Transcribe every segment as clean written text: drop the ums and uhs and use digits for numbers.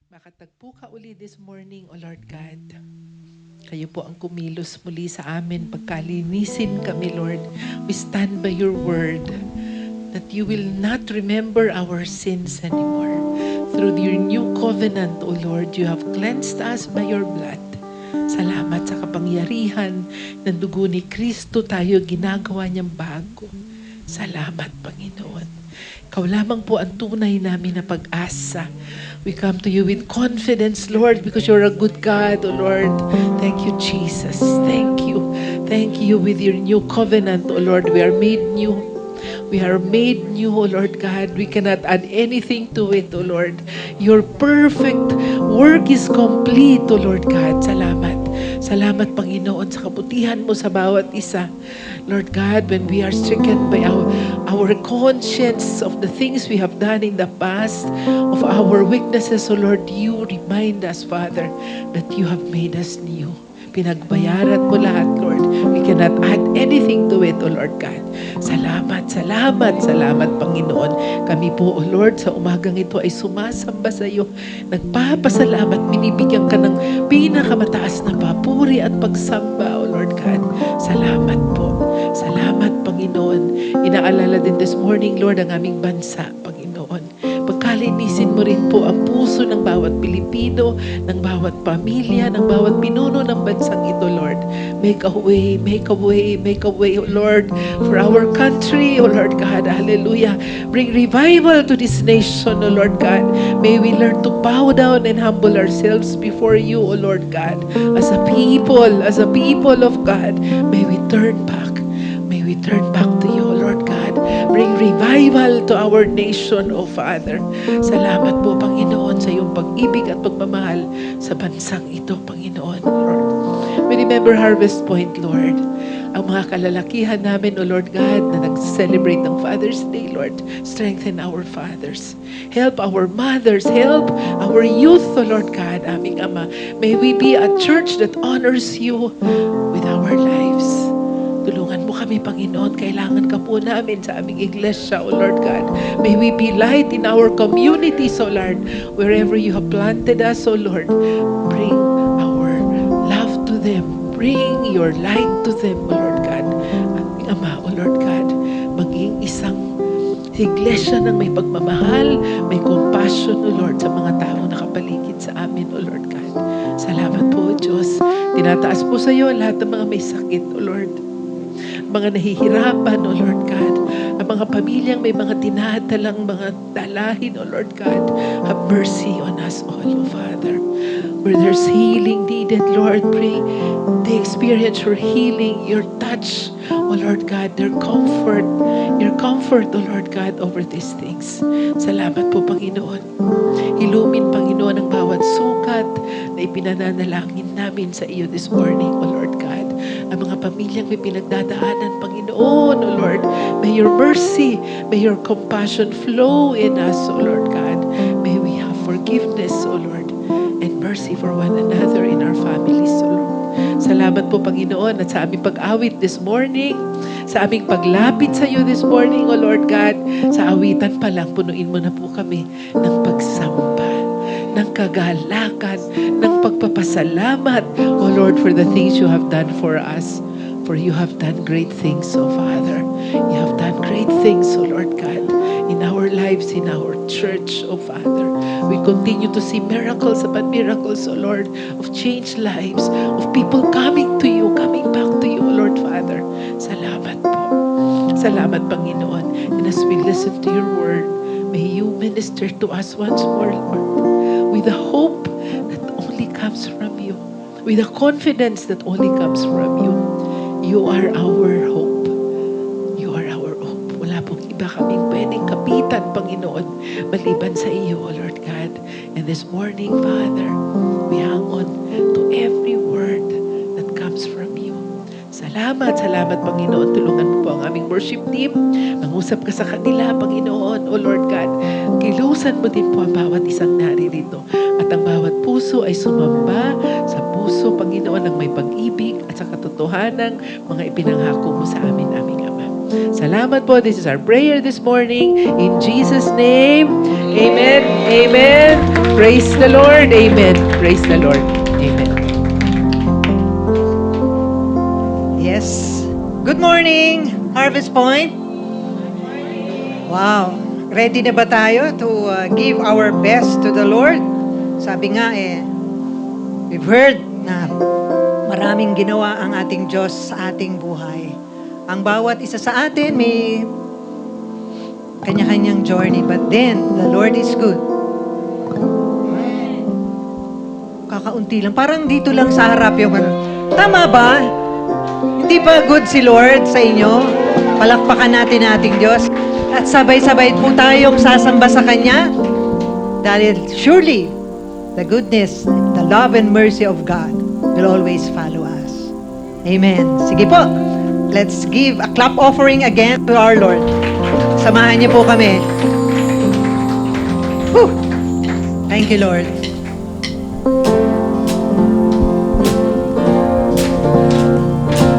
Makatagpo ka uli this morning, O Lord God. Kayo po ang kumilos muli sa amin. Pagkalinisin kami, Lord. We stand by your word that you will not remember our sins anymore. Through your new covenant, O Lord, you have cleansed us by your blood. Salamat sa kapangyarihan ng dugo ni Kristo tayo ginagawa niyang bago. Salamat, Panginoon. Ikaw lamang po ang tunay namin na pag-asa. We come to you with confidence, Lord, because you're a good God, O Lord. Thank you, Jesus. Thank you. Thank you with your new covenant, O Lord. We are made new. We are made new, O Lord God. We cannot add anything to it, O Lord. Your perfect work is complete, O Lord God. Salamat. Salamat, Panginoon, sa kabutihan mo sa bawat isa. Lord God, when we are stricken by our conscience of the things we have done in the past, of our weaknesses, O Lord, you remind us, Father, that you have made us new. Pinagbayaran mo lahat, Lord. We cannot add anything to it, O Lord God. Salamat, salamat, salamat, Panginoon. Kami po, O Lord, sa umagang ito ay sumasamba sa iyo. Nagpapasalamat, binibigyan ka ng pinakamataas na papuri at pagsamba, O Lord God. Salamat po. Salamat, Panginoon. Inaalala din this morning, Lord, ang aming bansa, Panginoon. Pagkalinisin mo rin po ang puso ng bawat Pilipino, ng bawat pamilya, ng bawat pinuno ng bansang ito, Lord. Make a way, make a way, make a way, O Lord, for our country, O Lord God. Hallelujah. Bring revival to this nation, O Lord God. May we learn to bow down and humble ourselves before you, O Lord God. As a people of God, may we turn back. May we turn back to you, O Lord God. Bring revival to our nation, O Father. Salamat po, Panginoon, sa iyong pag-ibig at pagmamahal sa bansang ito, Panginoon, Lord. We remember Harvest Point, Lord. Ang mga kalalakihan namin, O Lord God, na nag-celebrate ng Father's Day, Lord. Strengthen our fathers. Help our mothers. Help our youth, O Lord God, aming Ama. May we be a church that honors you with our lives. Tulungan mo kami, Panginoon. Kailangan ka po namin sa aming iglesia, O Lord God. May we be light in our communities, O Lord. Wherever you have planted us, O Lord, bring our love to them. Bring your light to them, O Lord God. Aming Ama, O Lord God, maging isang iglesia ng may pagmamahal, may compassion, O Lord, sa mga taong nakapaligid sa amin, O Lord God. Salamat po, Diyos. Tinataas po sa iyo lahat ng mga may sakit, O Lord. Mga nahihirapan, O Lord God. Ang mga pamilyang may mga dinadalang mga dalahin, O Lord God. Have mercy on us all, O Father. Where there's healing needed, Lord, pray they experience your healing, your touch, O Lord God, your comfort, O Lord God, over these things. Salamat po, Panginoon. Ilumin, Panginoon, ang bawat sukat na ipinananalangin namin sa iyo this morning, O Lord God. Ang mga pamilyang may pinagdadaanan, Panginoon, O Lord, may your mercy, may your compassion flow in us, O Lord God. May we have forgiveness, O Lord, and mercy for one another in our families, O Lord. Salamat po, Panginoon, at sa aming pag-awit this morning, sa aming paglapit sa iyo this morning, O Lord God, sa awitan pa lang, punuin mo na po kami ng pagsamba, ng kagalakan, ng pagpapasalamat, O Lord, for the things you have done for us. For you have done great things, O Father. You have done great things, O Lord God, in our lives, in our church, O Father. We continue to see miracles upon miracles, O Lord, of changed lives, of people coming to you, coming back to you, O Lord Father. Salamat po. Salamat, Panginoon. And as we listen to your word, may you minister to us once more, Lord, with the hope that only comes from you, with the confidence that only comes from you. You are our hope. You are our hope. Wala pong iba kaming pwedeng kapitan, Panginoon, maliban sa iyo, O Lord God. And this morning, Father, we hang on to every word that comes from you. Salamat, salamat, Panginoon. Tulungan mo po ang aming worship team. Mangusap ka sa kanila, Panginoon, O Lord God. Kilusan mo din po ang bawat isang naririto. At ang bawat puso ay sumamba sa puso, Panginoon, ng may pag-ibig at sa katotohanan ng mga ipinanghako mo sa amin, aming Ama. Salamat po. This is our prayer this morning. In Jesus' name, Amen. Amen. Praise the Lord. Amen. Praise the Lord. Amen. Yes. Good morning, Harvest Point. Wow. Ready na ba tayo to give our best to the Lord? Sabi nga we've heard na maraming ginawa ang ating Diyos sa ating buhay. Ang bawat isa sa atin may kanya-kanyang journey, but then the Lord is good. Kakaunti lang. Parang dito lang sa harap yung ano. Tama ba? Hindi ba good si Lord sa inyo? Palakpakan natin ating Diyos. At sabay-sabay po tayong sasamba sa Kanya. Dahil surely, the goodness, the love and mercy of God will always follow us. Amen. Sige po. Let's give a clap offering again to our Lord. Samahan niyo po kami. Whew. Thank you, Lord.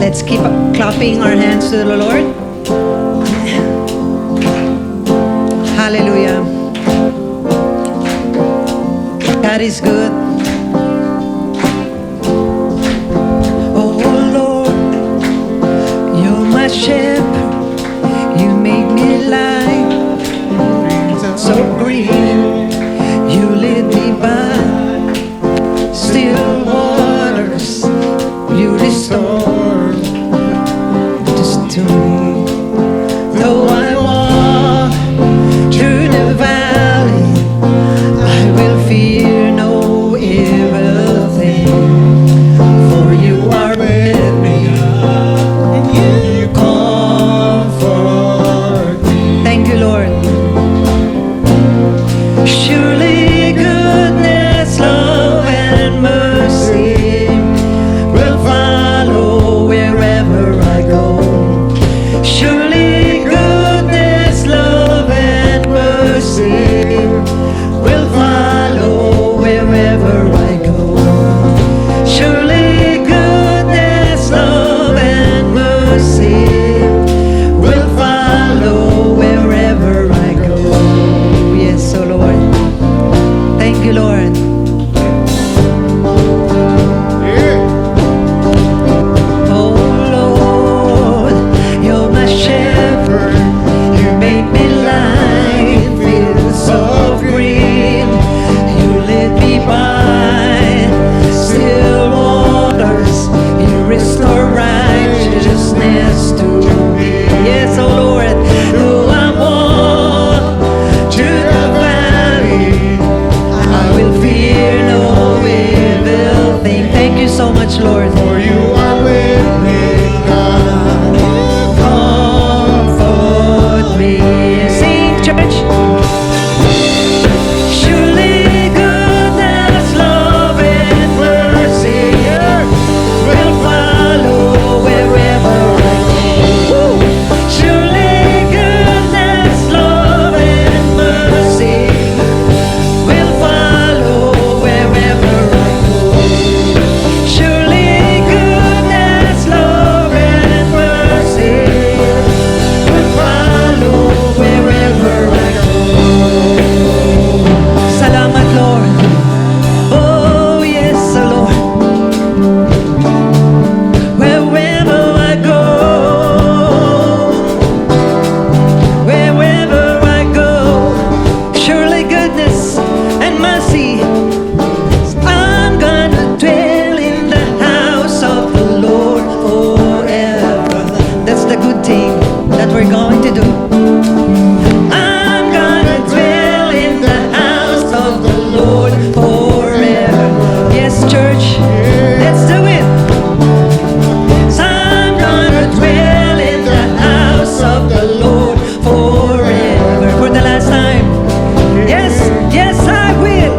Let's keep clapping our hands to the Lord. Hallelujah. God is good. Oh Lord, you're my shepherd. You made me lie so green. You lead me by still waters. You restore to me. Though I walk through the valley, I will fear no evil thing. For you are with me, and you comfort me. Thank you, Lord. Surely goodness, love, and mercy will follow wherever I go. Surely goodness, love, and mercy will follow wherever I go. Surely goodness, love, and mercy will follow wherever I go. Yes, oh Lord. Thank you, Lord. Oh Lord, you're my shepherd. You made me lie in fields of green. You lead me by still waters. You restore righteousness to me. Yes, oh Lord, though I walk through the valley, I will fear no evil thing. Thank you so much, Lord. For you are with me, God. Comfort me. Sing, church. Surely goodness, love, and mercy will follow wherever I go. Surely goodness, love, and mercy will follow wherever I go. Surely goodness, love, and mercy will follow wherever I go. Salamat, Lord. Oh, yes, Lord. Wherever I go, wherever I go, surely goodness and mercy. I'm gonna dwell in the house of the Lord forever. That's the good thing that we're going to do. I'm gonna dwell in the house of the Lord forever. Yes, church, let's do it. So I'm gonna dwell in the house of the Lord forever. For the last time. Yes, yes, I will.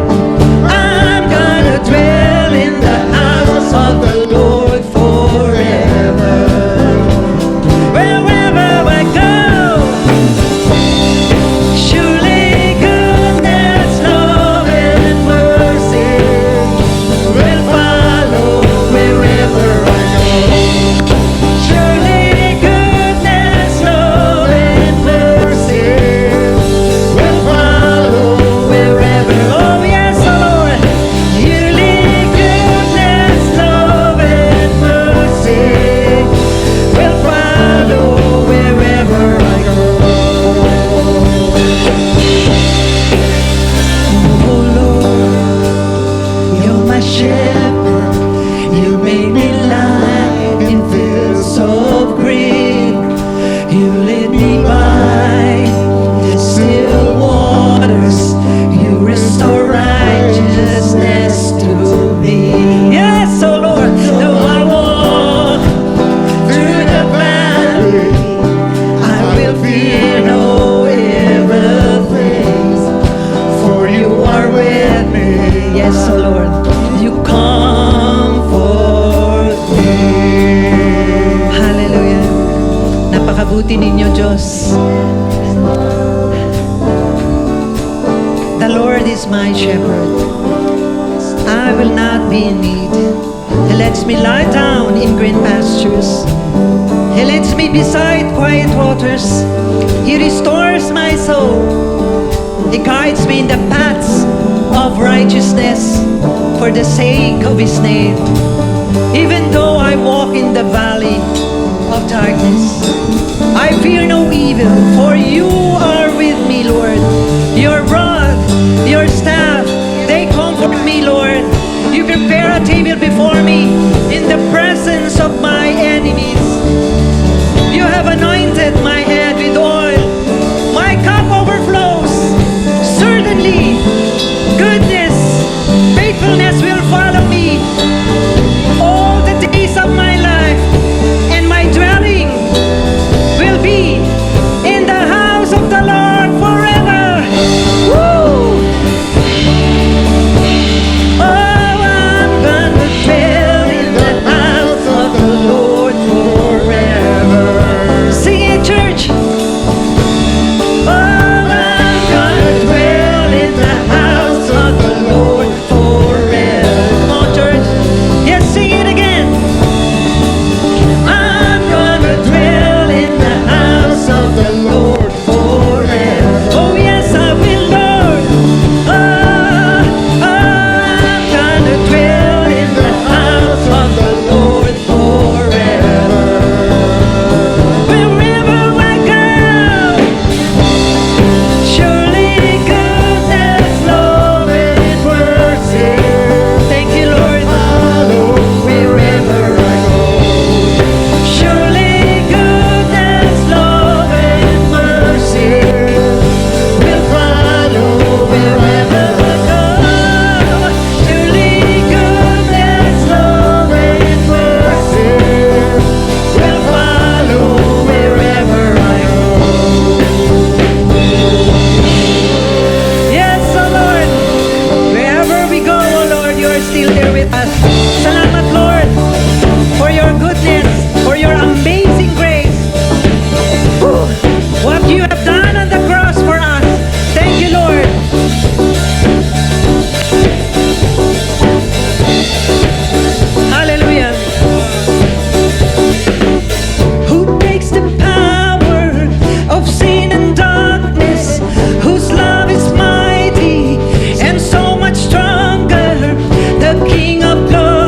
sagutin ninyo, Diyos. The Lord is my shepherd. I will not be in need. He lets me lie down in green pastures. He leads me beside quiet waters. He restores my soul. He guides me in the paths of righteousness for the sake of His name. Even though I walk in the valley of darkness, I fear no evil, for you are with me, Lord. Your rod, your staff, they comfort me, Lord. You prepare a table before me in the presence of my enemies. You have anointed my head with oil. My cup overflows. Certainly, goodness, faithfulness will follow me all the days of my life, and my dwelling will be in the house of the Lord forever. Woo! Oh, I'm gonna dwell in the house of the Lord forever. Sing it, church. Oh, I'm gonna dwell in the house of the Lord forever. Come on, church. Yes, sing it again. I'm gonna dwell in the house of the Lord forever. Oh, yes, I will, Lord. Oh, I'm gonna dwell in the house of the Lord forever. Wherever I go, surely goodness, love, and mercy. Thank you, Lord. Wherever I go, surely goodness, love, and mercy will follow wherever I go. Surely goodness, love, and mercy will follow wherever I go. Yes, oh Lord, wherever we go, oh Lord, you are still there with us. Salamat, Lord, for your goodness, for your amazing grace. Whew. What you have done on the cross for us. Thank you, Lord. Hallelujah. Who breaks the power of sin and darkness, whose love is mighty and so much stronger, the King of glory.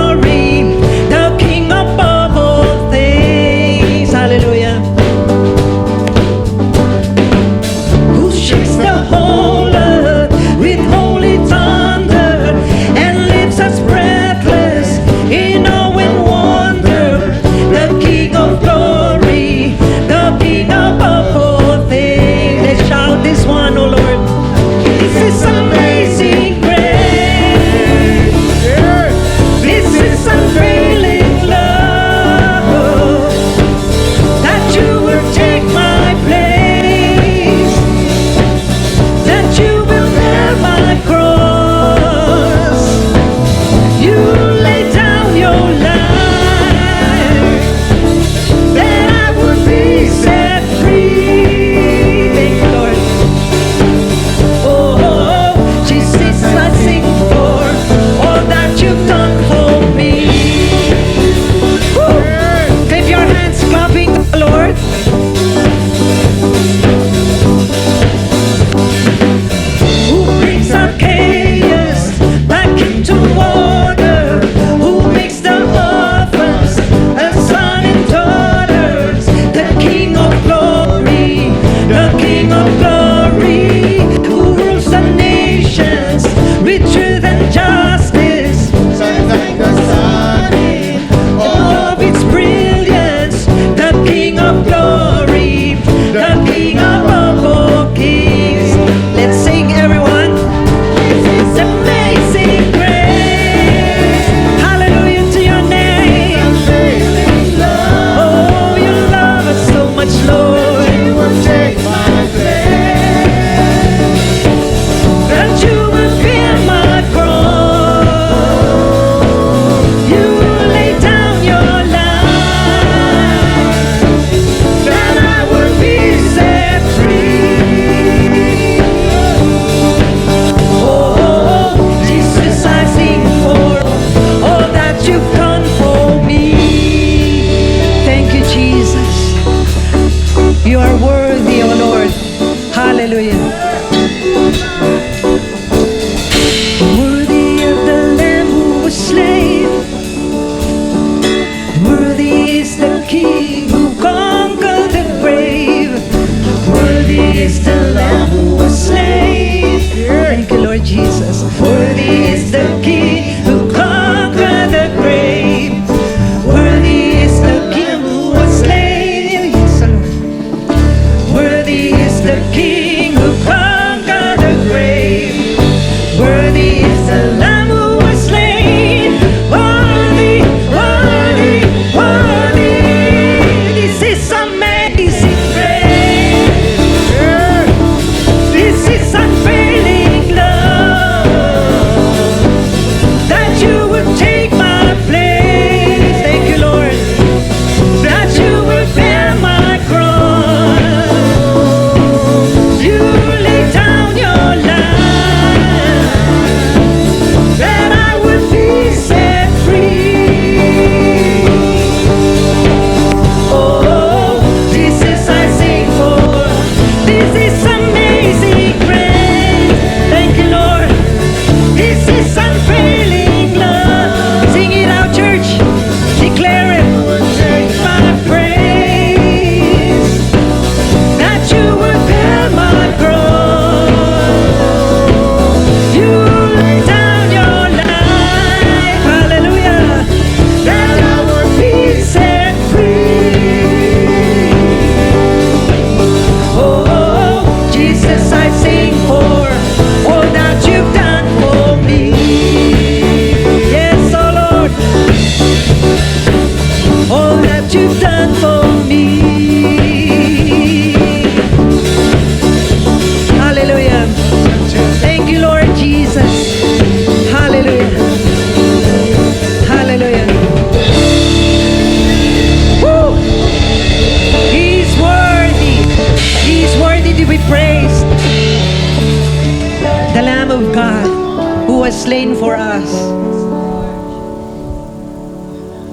who was slain for us.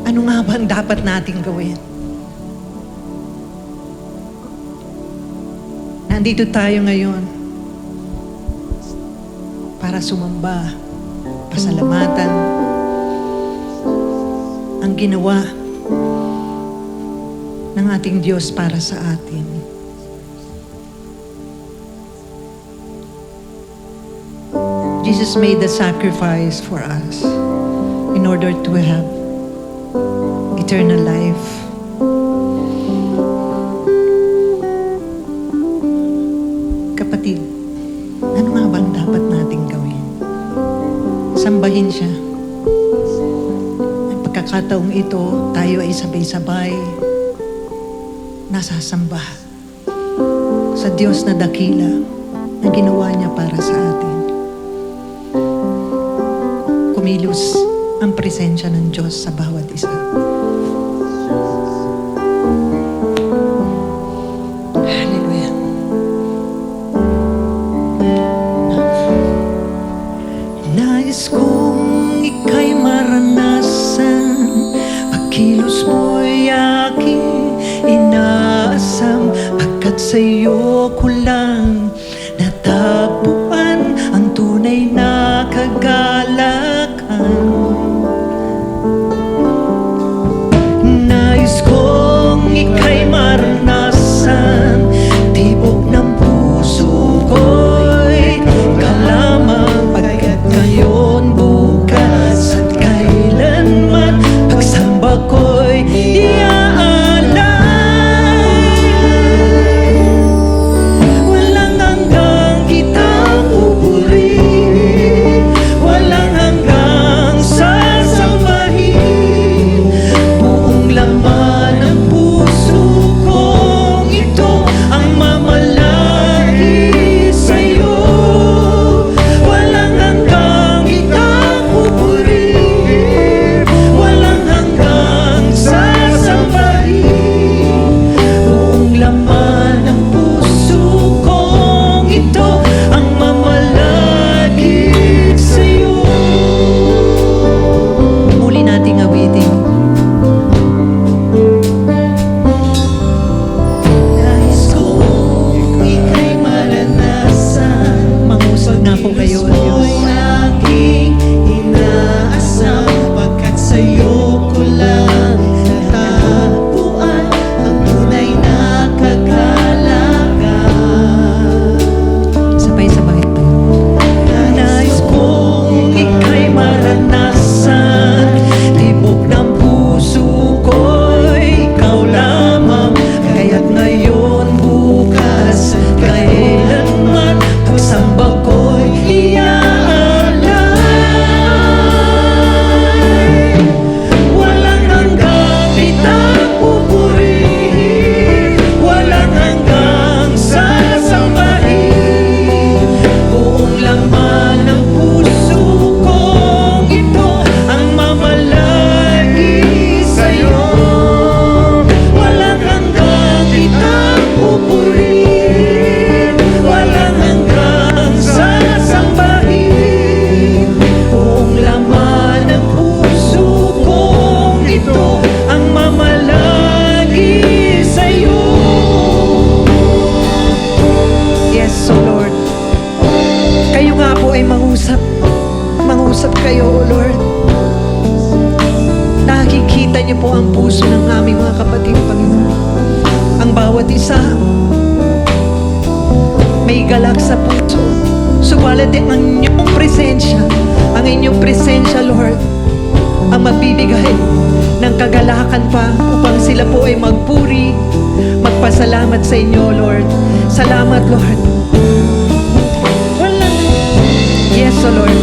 Ano nga ba ang dapat nating gawin? Nandito tayo ngayon para sumamba, pasalamatan ang ginawa ng ating Diyos para sa atin. Jesus made the sacrifice for us in order to have eternal life. Kapatid, ano nga bang dapat nating gawin? Sambahin siya. Ang pagkakataong ito, tayo ay sabay-sabay nasasamba sa Diyos na dakila na ginawa niya para sa atin. Kumilos ang presensya ng Diyos sa bawat isa. Hallelujah. Nais kong ika'y maranasan, pagkilos mo'y aking inaasam, pagkat sa'yo ko lang natagpuan ang tunay na kagalakan. Nais kong ika'y maranasan, tibok ng puso ko'y kalamang, pagkat ngayon, bukas at kailanman, pagsamba ko'y iaalay. Walang hanggang kitang pupurihin, walang hanggang sasambahin, buong laman ng puso kong ito ang mamalagi sa'yo. Walang hanggang kitang pupurihin, walang hanggang sasambahin, buong laman ng puso kong ito ang mamalagi sa'yo. Muli nating awitin. Nais kong ika'y maranasan, mangusap na po kayo, Diyos. Mo'y aking inaasam, pagkat sa'yo ko lang natagpuan ang tunay na kagalakan. Sabay-sabay. Nais kong ika'y maranasan, tibok ng puso ko'y ikaw lamang, kaya't ngayon, bukas, kailanman, pagsamba ko'y iaalay. Walang hanggang kitang pupurihin, walang hanggang sasambahin, buong laman ng puso kong ito ang mamalagi sa'yo. Walang hanggang kitang pupurihin, walang hanggang sasambahin, buong laman ng puso kong ito ang mamalagi sa'yo. Yes, so Lord, kayo nga po ay mangusap kayo, O Lord. Nakikita niyo po ang puso ng aming mga kapatid, Panginoon. Ang bawat isa may galak sa puso. Subalit ang inyong presensya, Lord, ang magbibigay ng kagalakan pa upang sila po ay magpuri, magpasalamat sa inyo, Lord. Salamat, Lord. Yes, O Lord.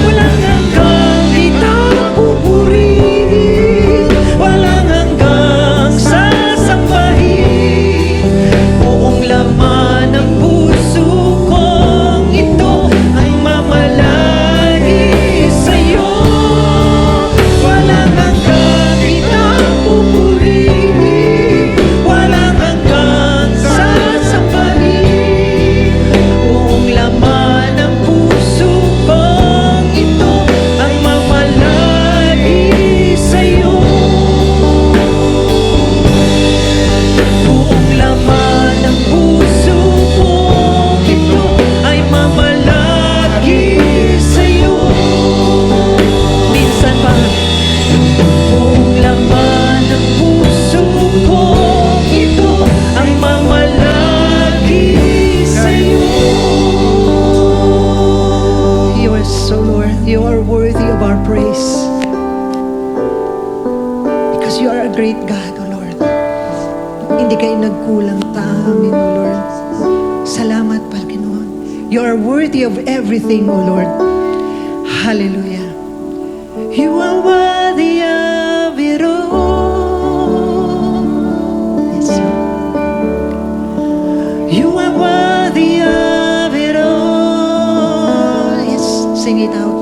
Walang hanggang kitang pupurihin, walang hanggang sasambahin, buong laman ng puso kong ito ang mamalagi sa'yo. Walang hanggang kitang pupurihin, walang hanggang sasambahin, buong laman of our praise. Because you are a great God, O Lord. Hindi kayo nagkulang sa amin, O Lord. Salamat, Panginoon. You are worthy of everything, O Lord. Hallelujah. You are worthy of it all. Yes, Lord. You are worthy of it all. Yes, sing it out.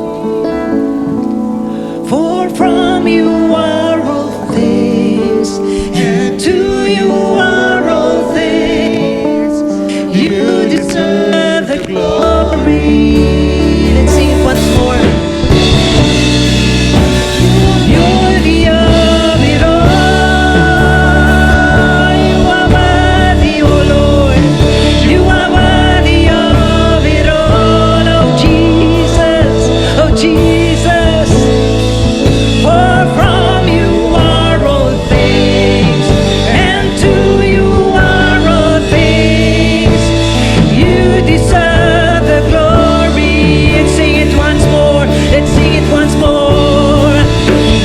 For from you are all things, and to you are all things. You deserve the glory. Let's sing it once more. You're the of it all. You are worthy, O Lord. You are worthy of it all. Oh Jesus, oh Jesus. For from you are all things, and to you are all things. You deserve the glory. Let's sing it once more. Let's sing it once more.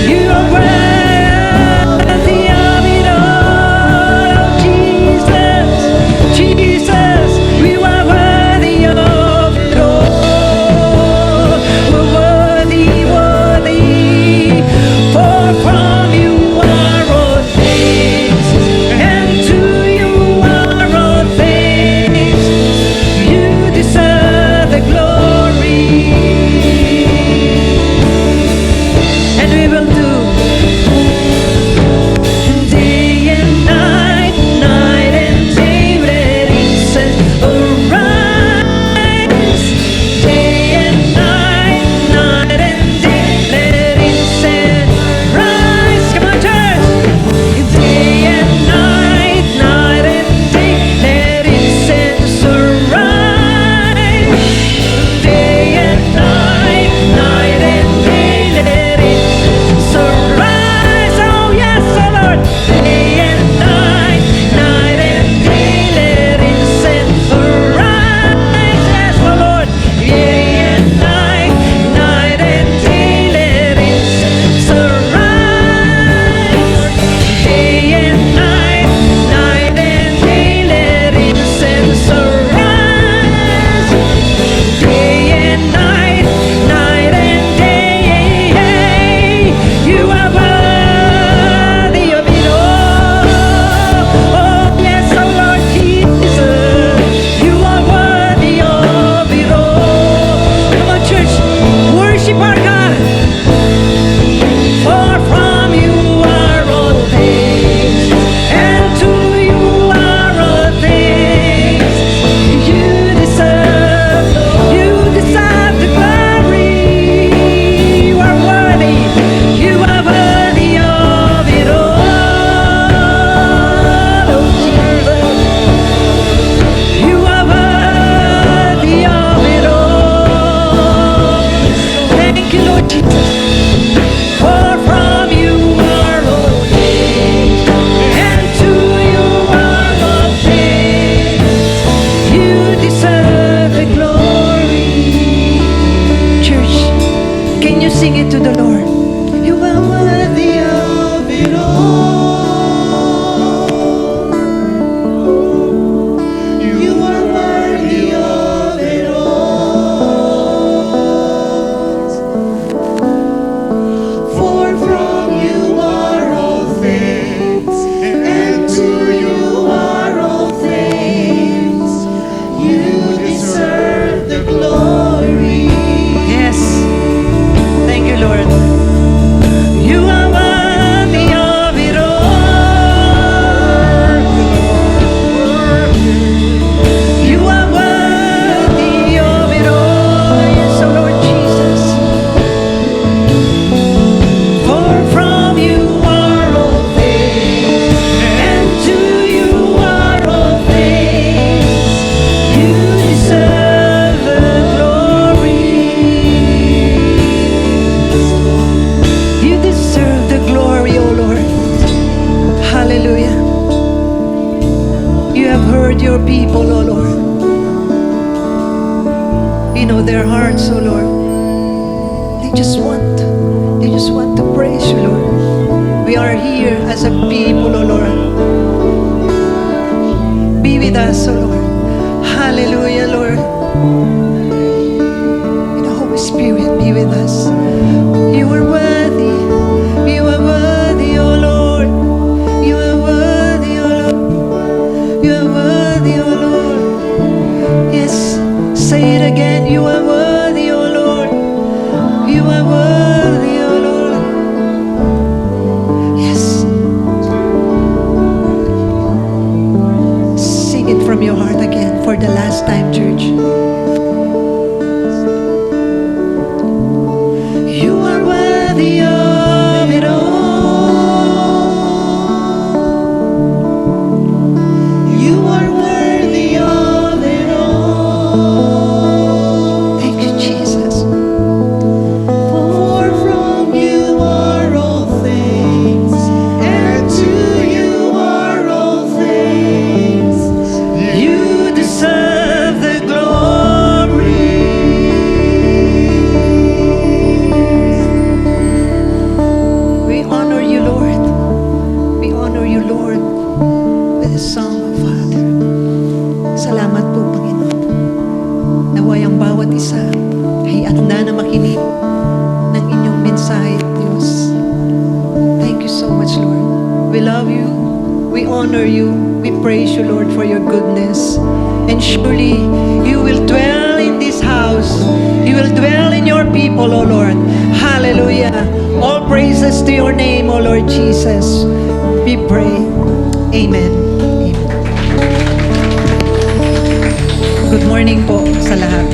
You are worthy of it all. Oh, Jesus, Jesus, we are worthy of it all. We're worthy, worthy. For from you are all things, and to you are all things. You deserve the glory. And we will do day and night, night and day, let incense arise. Day and night, night and day, let incense rise. Come on, church. Day and night, night and day, let incense arise. Day and night, night and day, let incense arise. Oh yes, oh Lord. Day and night, night and day, let incense arise. Yes, oh Lord. Day and night, night and day, let incense arise. Day and night, night and day, let incense arise. Day and night, night and day, you are worthy of it all. Oh yes, oh Lord Jesus, you are worthy of it all. Come on, church, worship our God. For from you are all things, and to you are all things. You deserve the glory. You are worthy. You are worthy of it all. Oh Jesus, you are worthy of it all. Thank you, Lord Jesus. For from you are all things, and to you are all things. You deserve the glory. Church, can you sing it to the Lord? You are worthy of it all. You are worthy of it all. For from you are all things, and to you are all things. You deserve the glory. Yes. Thank you, Lord. You are worthy of it all. You are worthy of it all. Yes, oh Lord Jesus. For from you are all things, and to you are all things. You deserve the glory. You deserve the glory, O Lord. Hallelujah. You have heard your people, O Lord. You know their hearts, O Lord. They They just want to praise you, Lord. We are here as a people, oh Lord. Be with us, oh Lord. Hallelujah, Lord. And the Holy Spirit be with us. You are worthy. You are worthy, oh Lord. You are worthy, oh Lord. You are worthy, oh Lord. Yes, say it again. You are worthy, oh Lord. You are worthy, oh Lord. Yes. Sing it from your heart again for the last time, church. You are worthy of it all. You are worthy of it all. Thank you, Jesus. For from you are all things, and to you are all things. You deserve the glory. We honor you, Lord. We honor you, Lord, with a song, O Father. Salamat po, Panginoon. Naway ang bawat isa ay handa na makinig ng inyong mensahe, Diyos. Thank you so much, Lord. We love you. We honor you. We praise you, Lord, for your goodness. And surely you will dwell in this house. You will dwell in your people, O Lord. Hallelujah. All praises to your name, O Lord Jesus. We pray. Amen. Amen. Good morning po sa lahat.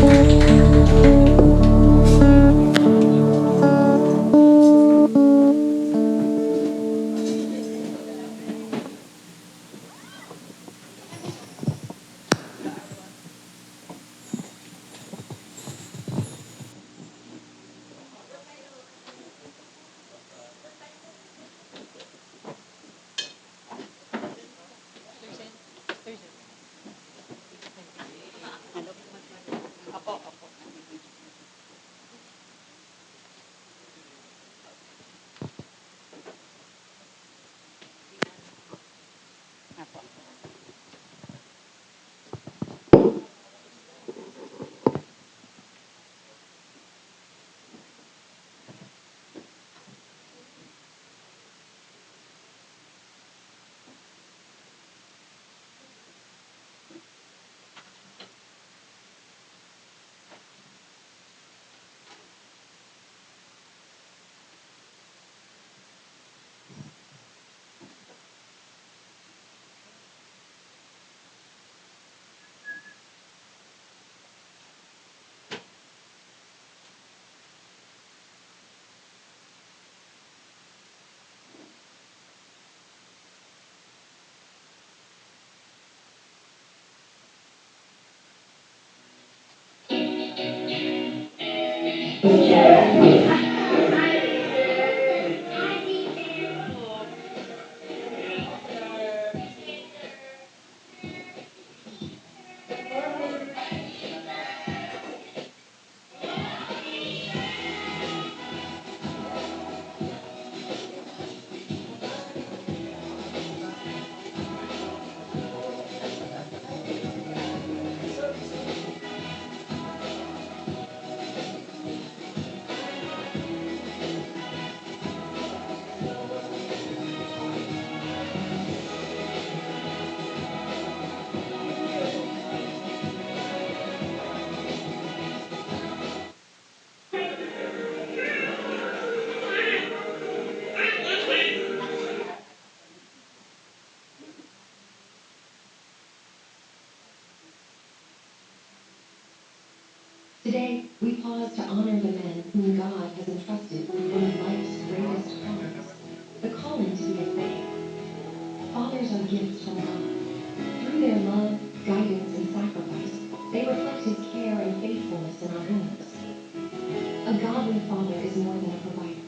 Today, we pause to honor the men whom God has entrusted with one of life's greatest callings, the calling to be a faith. Fathers are gifts from God. Through their love, guidance, and sacrifice, they reflect His care and faithfulness in our homes. A godly father is more than a provider.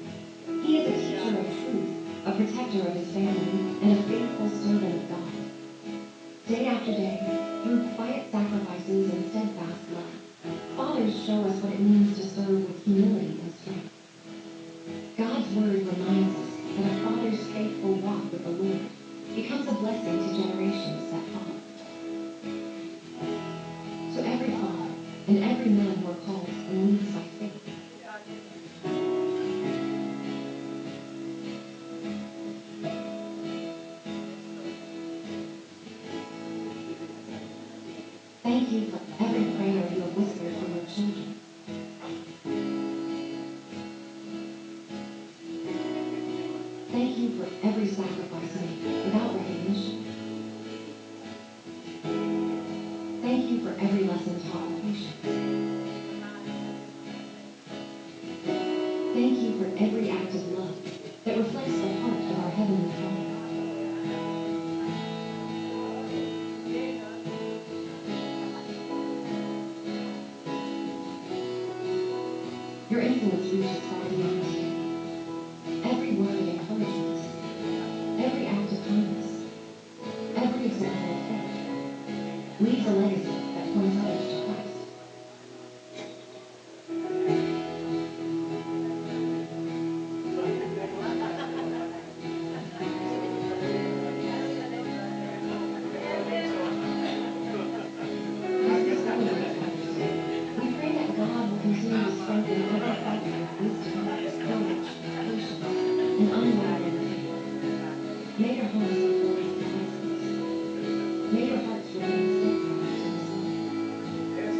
He is a teacher of truth, a protector of his family, and a faithful servant of God. Day after day, through quiet sacrifices and steadfast love, fathers show us what it means to serve with humility and strength. Thank you for every prayer you have whispered for your children. Thank you for every sacrifice made without recognition. Thank you for every lesson taught with patience. Thank you for every act of love that reflects the heart of our Heavenly Father. Your influence reaches far beyond today. Every word of encouragement, every act of kindness, every example of faith leaves a legacy that points others to Christ. We pray that God will continue to strengthen every fiber of wisdom, courage, patience, and unwavering faith. May your homes be filled with blessings. May your hearts remain steadfast in His love.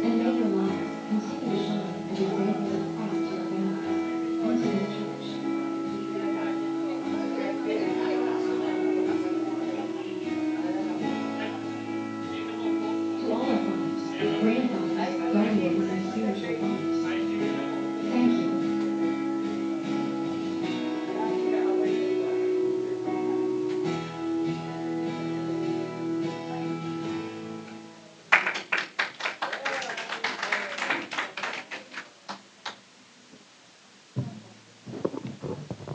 And may your lives continue to shine as examples of Christ to your families and to His church. To all our fathers, grandfathers, guardians, and spiritual fathers, thank you.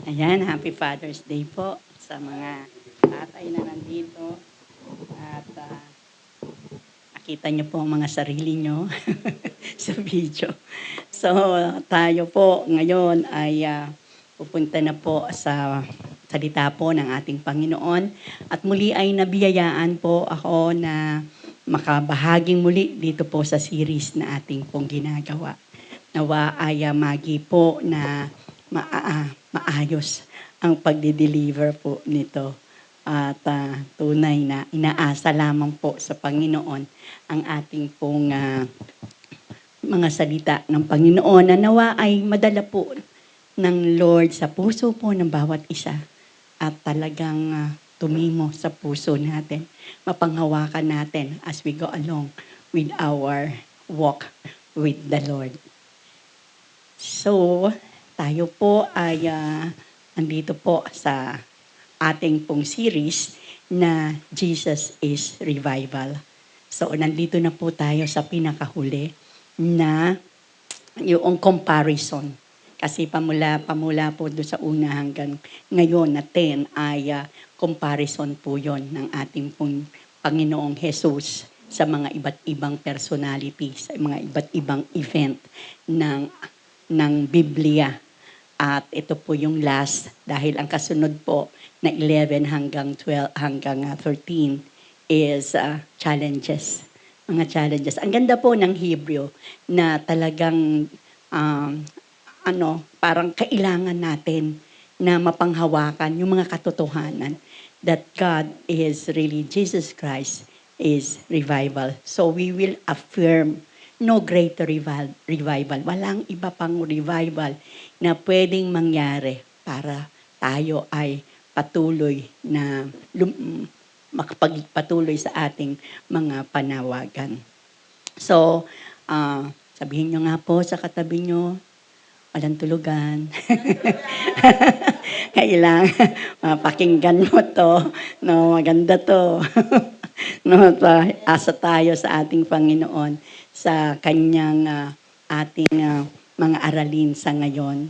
Ayan, Happy Father's Day po sa mga tatay na nandito. At nakita niyo po ang mga sarili niyo sa video. So, tayo po ngayon ay pupunta na po sa salita po ng ating Panginoon. At muli ay nabiyayaan po ako na makabahaging muli dito po sa series na ating pong ginagawa. Nawa ay magi po na maayos ang pagdi-deliver po nito. At tunay na inaasa lamang po sa Panginoon ang ating pong mga salita ng Panginoon na nawa ay madala po ng Lord sa puso po ng bawat isa at talagang tumimo sa puso natin. Mapanghawakan natin as we go along with our walk with the Lord. So, tayo po ay andito po sa ating pong series na Jesus is Revival. So, nandito na po tayo sa pinakahuli na yung comparison. Kasi pamula po doon sa una hanggang ngayon na 10 ay comparison po yon ng ating pong Panginoong Jesus sa mga iba't ibang personality, sa mga iba't ibang event ng Biblia. At ito po yung last dahil ang kasunod po na 11 hanggang 12 hanggang 13 is challenges. Mga challenges. Ang ganda po ng Hebrew na talagang parang kailangan natin na mapanghawakan yung mga katotohanan that God is really, Jesus Christ is revival. So we will affirm no greater revival. Walang iba pang revival na pwedeng mangyari para tayo ay patuloy na makapagpatuloy sa ating mga panawagan. So, sabihin nyo nga po sa katabi nyo, walang tulugan. Kailangan mapakinggan mo to. No, maganda to. No, asa tayo sa ating Panginoon sa kanyang ating mga aralin sa ngayon.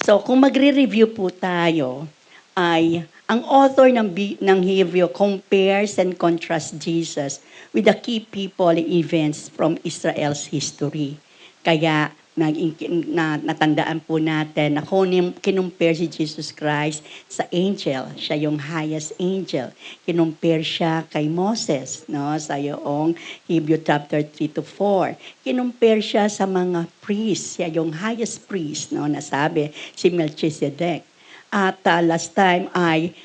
So, kung magre-review po tayo, ay ang author ng Hebrew compares and contrasts Jesus with the key people and events from Israel's history. Kaya natandaan po natin na kinumpare si Jesus Christ sa angel. Siya yung highest angel. Kinumpare siya kay Moses, no? Sa yung Hebrew chapter 3 to 4. Kinumpare siya sa mga priests. Siya yung highest priest, no? Nasabi, si Melchizedek. At last time ay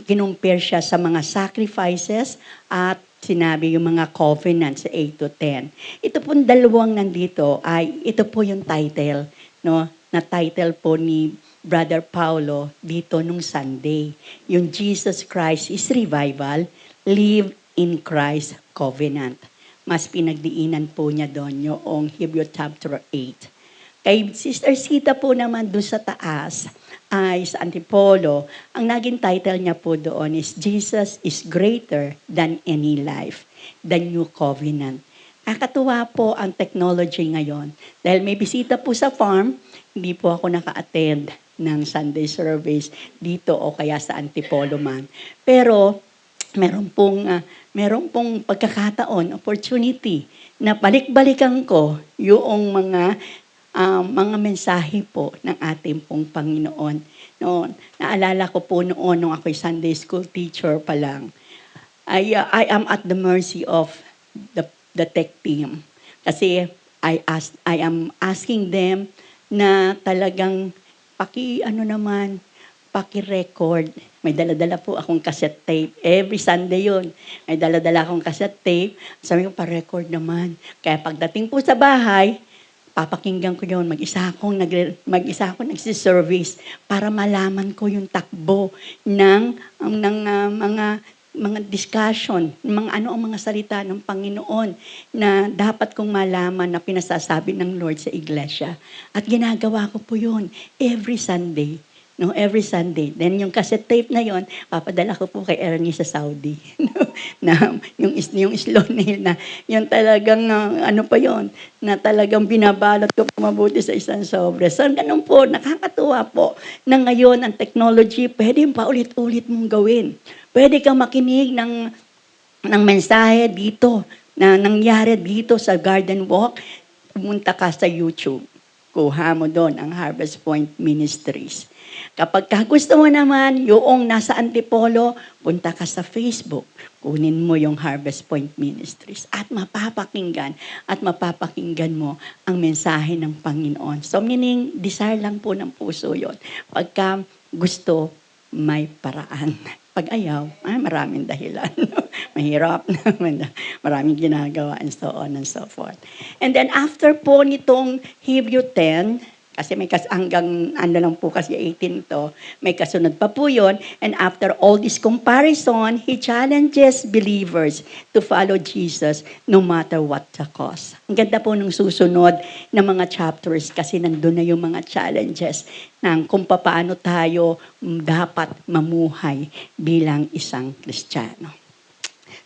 kinumpare siya sa mga sacrifices at sinabi yung mga covenants sa 8 to 10. Ito pong dalawang nandito ay ito po yung title, no? Na title po ni Brother Paulo dito nung Sunday. Yung Jesus Christ is Revival, Live in Christ Covenant. Mas pinagdiinan po niya doon yung Hebrew chapter 8. Kay Sister Sita po naman doon sa taas, ay sa Antipolo, ang naging title niya po doon is Jesus is Greater Than Any Life, The New Covenant. Nakakatuwa po ang technology ngayon. Dahil may bisita po sa farm, hindi po ako naka-attend ng Sunday service dito o kaya sa Antipolo man. Pero meron pong pagkakataon, opportunity, na balik-balikan ko yung mga mensahe po ng ating pong Panginoon. Noon, naalala ko po noon nung ako'y Sunday school teacher pa lang, I am at the mercy of the tech team. Kasi I am asking them na talagang paki-record. May dala-dala po akong cassette tape. Every Sunday yun. May dala-dala akong cassette tape. Sabi ko, pa-record naman. Kaya pagdating po sa bahay, papakinggan ko yun. Mag-isa akong nagsiservice para malaman ko yung takbo ng mga discussion, ang mga salita ng Panginoon na dapat kong malaman na pinasasabi ng Lord sa iglesia. At ginagawa ko po yun every Sunday. No, every Sunday. Then yung cassette tape na yon, papadala ko po kay Ernie sa Saudi. Na yung slow nail na yung talagang na talagang binabalot ko mabuti sa isang sobre. So ganun po, nakakatuwa po na ngayon ang technology pwede pa ulit-ulit mong gawin. Pwede kang makinig ng mensahe dito na nangyari dito sa Garden Walk. Pumunta ka sa YouTube. Kuha mo doon ang Harvest Point Ministries. Kapag gusto mo naman yung nasa Antipolo, punta ka sa Facebook. Kunin mo yung Harvest Point Ministries at mapapakinggan mo ang mensahe ng Panginoon. So meaning, desire lang po ng puso yon. Pagka gusto, may paraan. Pag ayaw, maraming dahilan. Mahirap naman. Maraming ginagawa and so on and so forth. And then after po nitong Hebrew 10, kasi may hanggang lang po kasi 18 to, may kasunod pa po yun. And after all this comparison, he challenges believers to follow Jesus no matter what the cost. Ang ganda po nung susunod na mga chapters kasi nandun na yung mga challenges ng kung paano tayo dapat mamuhay bilang isang Kristiyano.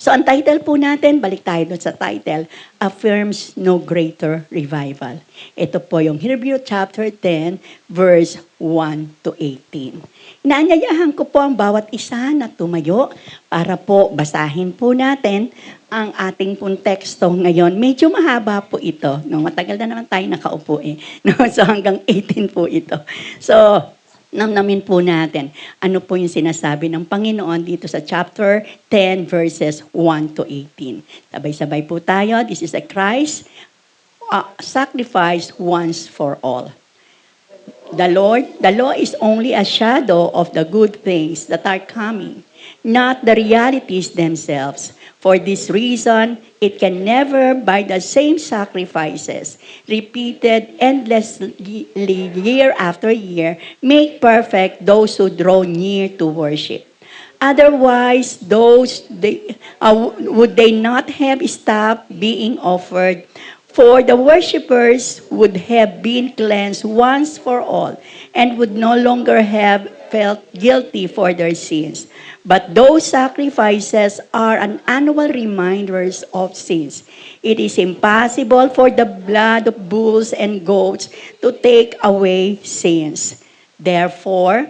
So ang title po natin, balik tayo doon sa title, Affirms No Greater Revival. Ito po yung Hebrew chapter 10, verse 1 to 18. Inaanyayahan ko po ang bawat isa na tumayo para po basahin po natin ang ating pong teksto ngayon. Medyo mahaba po ito. No? Matagal na naman tayo nakaupo eh. No? So hanggang 18 po ito. So, namnamin po natin ano po yung sinasabi ng Panginoon dito sa chapter 10 verses 1 to 18. Sabay-sabay po tayo. This is a Christ sacrifice once for all. The law is only a shadow of the good things that are coming, not the realities themselves. For this reason, it can never, by the same sacrifices, repeated endlessly year after year, make perfect those who draw near to worship. Otherwise, would they not have stopped being offered? For the worshippers would have been cleansed once for all and would no longer have felt guilty for their sins. But those sacrifices are an annual reminders of sins. It is impossible for the blood of bulls and goats to take away sins. Therefore,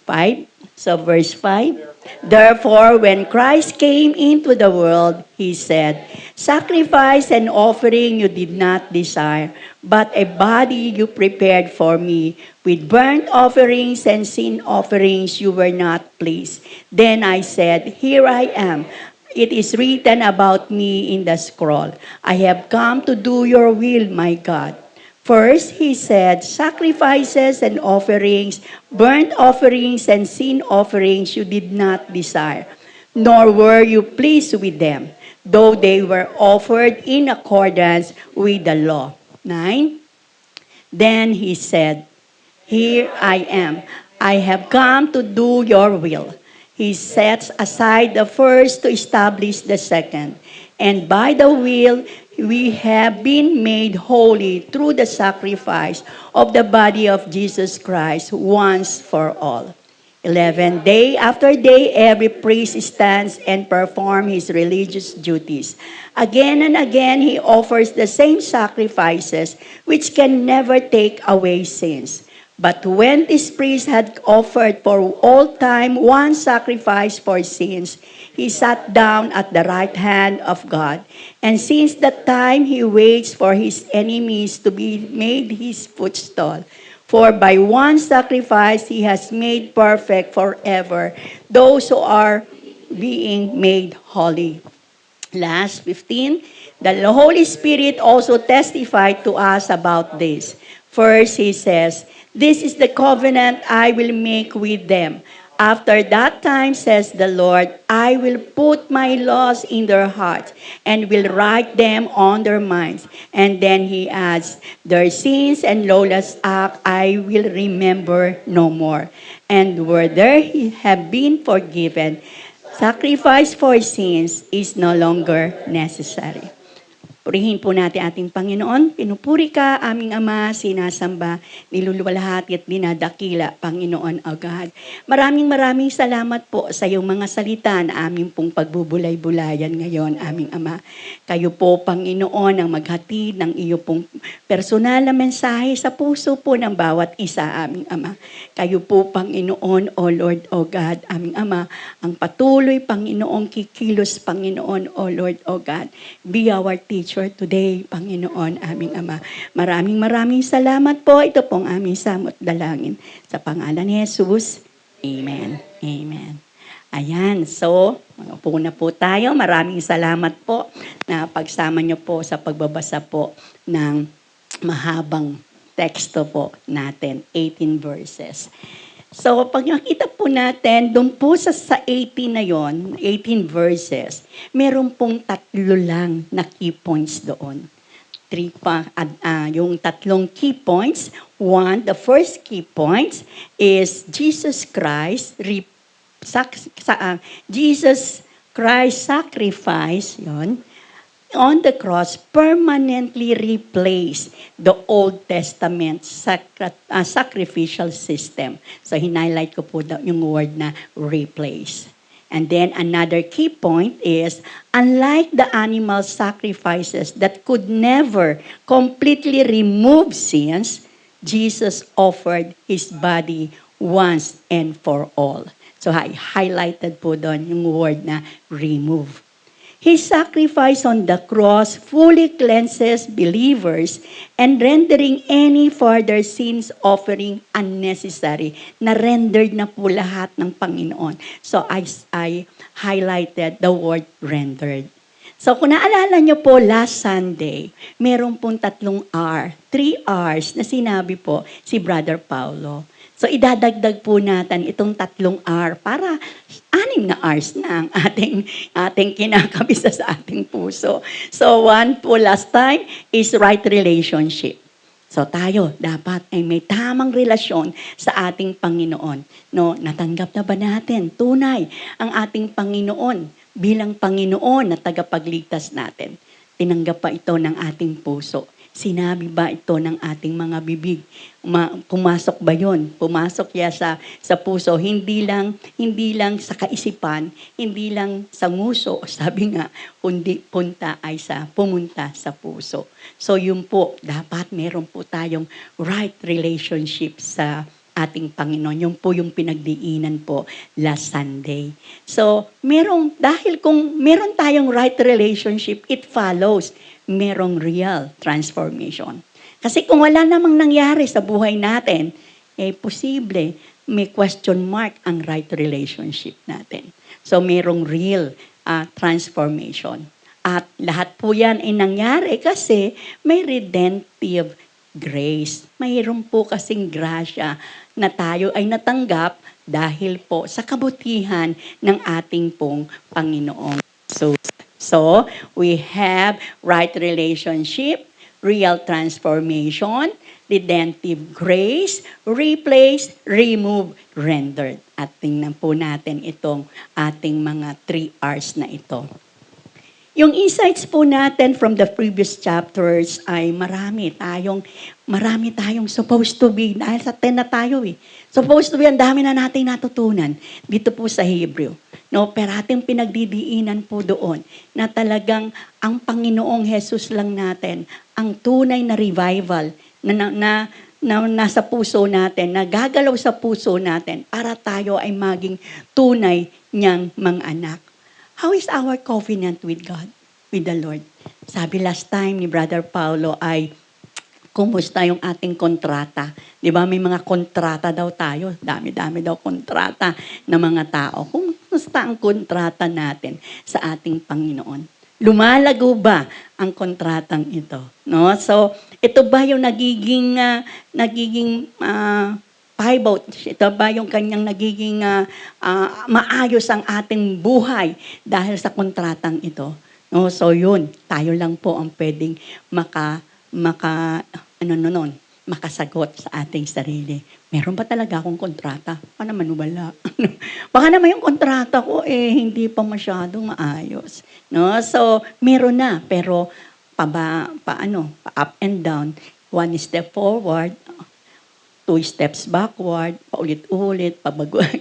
5, So verse 5, therefore, when Christ came into the world, he said, sacrifice and offering you did not desire, but a body you prepared for me. With burnt offerings and sin offerings you were not pleased. Then I said, here I am. It is written about me in the scroll. I have come to do your will, my God. First, he said, sacrifices and offerings, burnt offerings and sin offerings you did not desire, nor were you pleased with them, though they were offered in accordance with the law. 9. Then he said, here I am. I have come to do your will. He sets aside the first to establish the second. And by the will, we have been made holy through the sacrifice of the body of Jesus Christ once for all. 11. Day after day, every priest stands and performs his religious duties. Again and again, he offers the same sacrifices, which can never take away sins. But when this priest had offered for all time one sacrifice for sins, he sat down at the right hand of God. And since that time, he waits for his enemies to be made his footstool. For by one sacrifice, he has made perfect forever those who are being made holy. Last 15, the Holy Spirit also testified to us about this. First, he says, this is the covenant I will make with them. After that time, says the Lord, I will put my laws in their hearts and will write them on their minds. And then he adds, their sins and lawless act I will remember no more. And where there have been forgiven, sacrifice for sins is no longer necessary. Purihin po natin ating Panginoon. Pinupuri ka, aming Ama, sinasamba, niluluwalhati at dinadakila, Panginoon, O God. Maraming salamat po sa iyong mga salita na aming pong pagbubulay-bulayan ngayon, aming Ama. Kayo po, Panginoon, ang maghatid ng iyo pong personal na mensahe sa puso po ng bawat isa, aming Ama. Kayo po, Panginoon, O Lord, O God, aming Ama, ang patuloy, Panginoon, kikilos, Panginoon, O Lord, O God. Be our teacher today, Panginoon, aming Ama. Maraming salamat po. Ito pong aming samot dalangin. Sa pangalan ni Jesus, Amen. Amen. Ayan, so, upo na po tayo. Maraming salamat po na pagsama niyo po sa pagbabasa po ng mahabang teksto po natin, 18 verses. So, pag nakita po natin, doon po sa 18 na yon, 18 verses, meron pong tatlo lang na key points doon. Yung tatlong key points. One, the first key point is Jesus Christ sacrifice, yon, on the cross permanently replaced the Old Testament sacrificial system. So, hinighlight ko po yung word na replace. And then another key point is, unlike the animal sacrifices that could never completely remove sins, Jesus offered His body once and for all. So, highlighted po doon yung word na remove. His sacrifice on the cross fully cleanses believers and rendering any further sins offering unnecessary. Na-rendered na po lahat ng Panginoon. So I highlighted the word rendered. So kung naalala nyo po, last Sunday, meron pong 3 R's na sinabi po si Brother Paulo. So, idadagdag po natin itong 3 R para 6 na R's na ang ating kinakabisa sa ating puso. So, 1 po last time is right relationship. So, tayo dapat ay may tamang relasyon sa ating Panginoon. No, natanggap na ba natin tunay ang ating Panginoon bilang Panginoon na tagapagligtas natin? Tinanggap pa ito ng ating puso? Sinabi ba ito ng ating mga bibig? Pumasok ba yun? Pumasok ya sa puso. Hindi lang sa kaisipan, hindi lang sa nguso, sabi nga, kundi pumunta sa puso. So yun po, dapat meron po tayong right relationship sa ating Panginoon. Yung po yung pinagdiinan po last Sunday. So, dahil kung meron tayong right relationship, it follows merong real transformation. Kasi kung wala namang nangyari sa buhay natin, posible may question mark ang right relationship natin. So, merong real transformation. At lahat po yan ay nangyari kasi may redemptive grace. Mayroon po kasing grasya na tayo ay natanggap dahil po sa kabutihan ng ating pong Panginoong Jesus. So, we have right relationship, real transformation, redemptive grace, replace, remove, rendered. At tingnan po natin itong ating mga 3 R's na ito. Yung insights po natin from the previous chapters ay marami tayong supposed to be, dahil sa 10 na tayo Supposed to be, ang dami na nating natutunan dito po sa Hebrew. No, pero ating pinagdidiinan po doon na talagang ang Panginoong Jesus lang natin, ang tunay na revival na nasa puso natin, na gagalaw sa puso natin para tayo ay maging tunay niyang mga anak. How is our covenant with God, with the Lord? Sabi last time ni Brother Paulo ay, kumusta yung ating kontrata? Di ba may mga kontrata daw tayo? Dami-dami daw kontrata ng mga tao. Kumusta ang kontrata natin sa ating Panginoon? Lumalago ba ang kontratang ito? No? So, ito ba yung nagiging pivot? Ito ba yung kanyang nagiging maayos ang ating buhay dahil sa kontratang ito? No, so yun, tayo lang po ang pwedeng makasagot sa ating sarili. Meron ba talaga akong kontrata? Baka naman wala. Baka naman yung kontrata ko hindi pa masyadong maayos. No, so meron na, pero up and down, 1 step forward, 2 steps backward, paulit-ulit,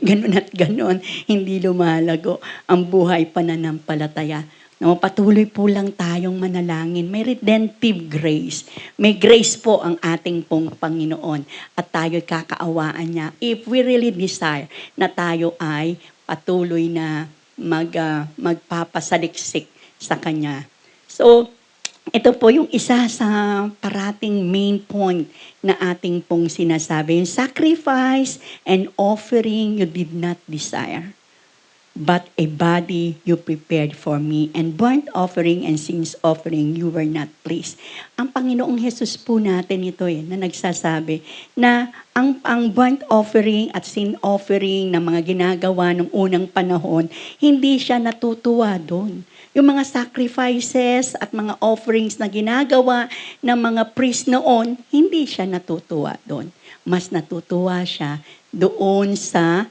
ganun at ganun, hindi lumalago ang buhay pananampalataya. No, patuloy po lang tayong manalangin. May redemptive grace. May grace po ang ating pong Panginoon at tayo'y kakaawaan niya if we really desire na tayo ay patuloy na magpapasaliksik sa Kanya. So, ito po yung isa sa parating main point na ating pong sinasabi. Yung sacrifice and offering you did not desire, but a body you prepared for me, and burnt offering and sins offering you were not pleased. Ang Panginoong Jesus po natin ito na nagsasabi na ang burnt offering at sin offering na mga ginagawa ng unang panahon, hindi siya natutuwa doon. Yung mga sacrifices at mga offerings na ginagawa ng mga priest noon, hindi siya natutuwa doon. Mas natutuwa siya doon sa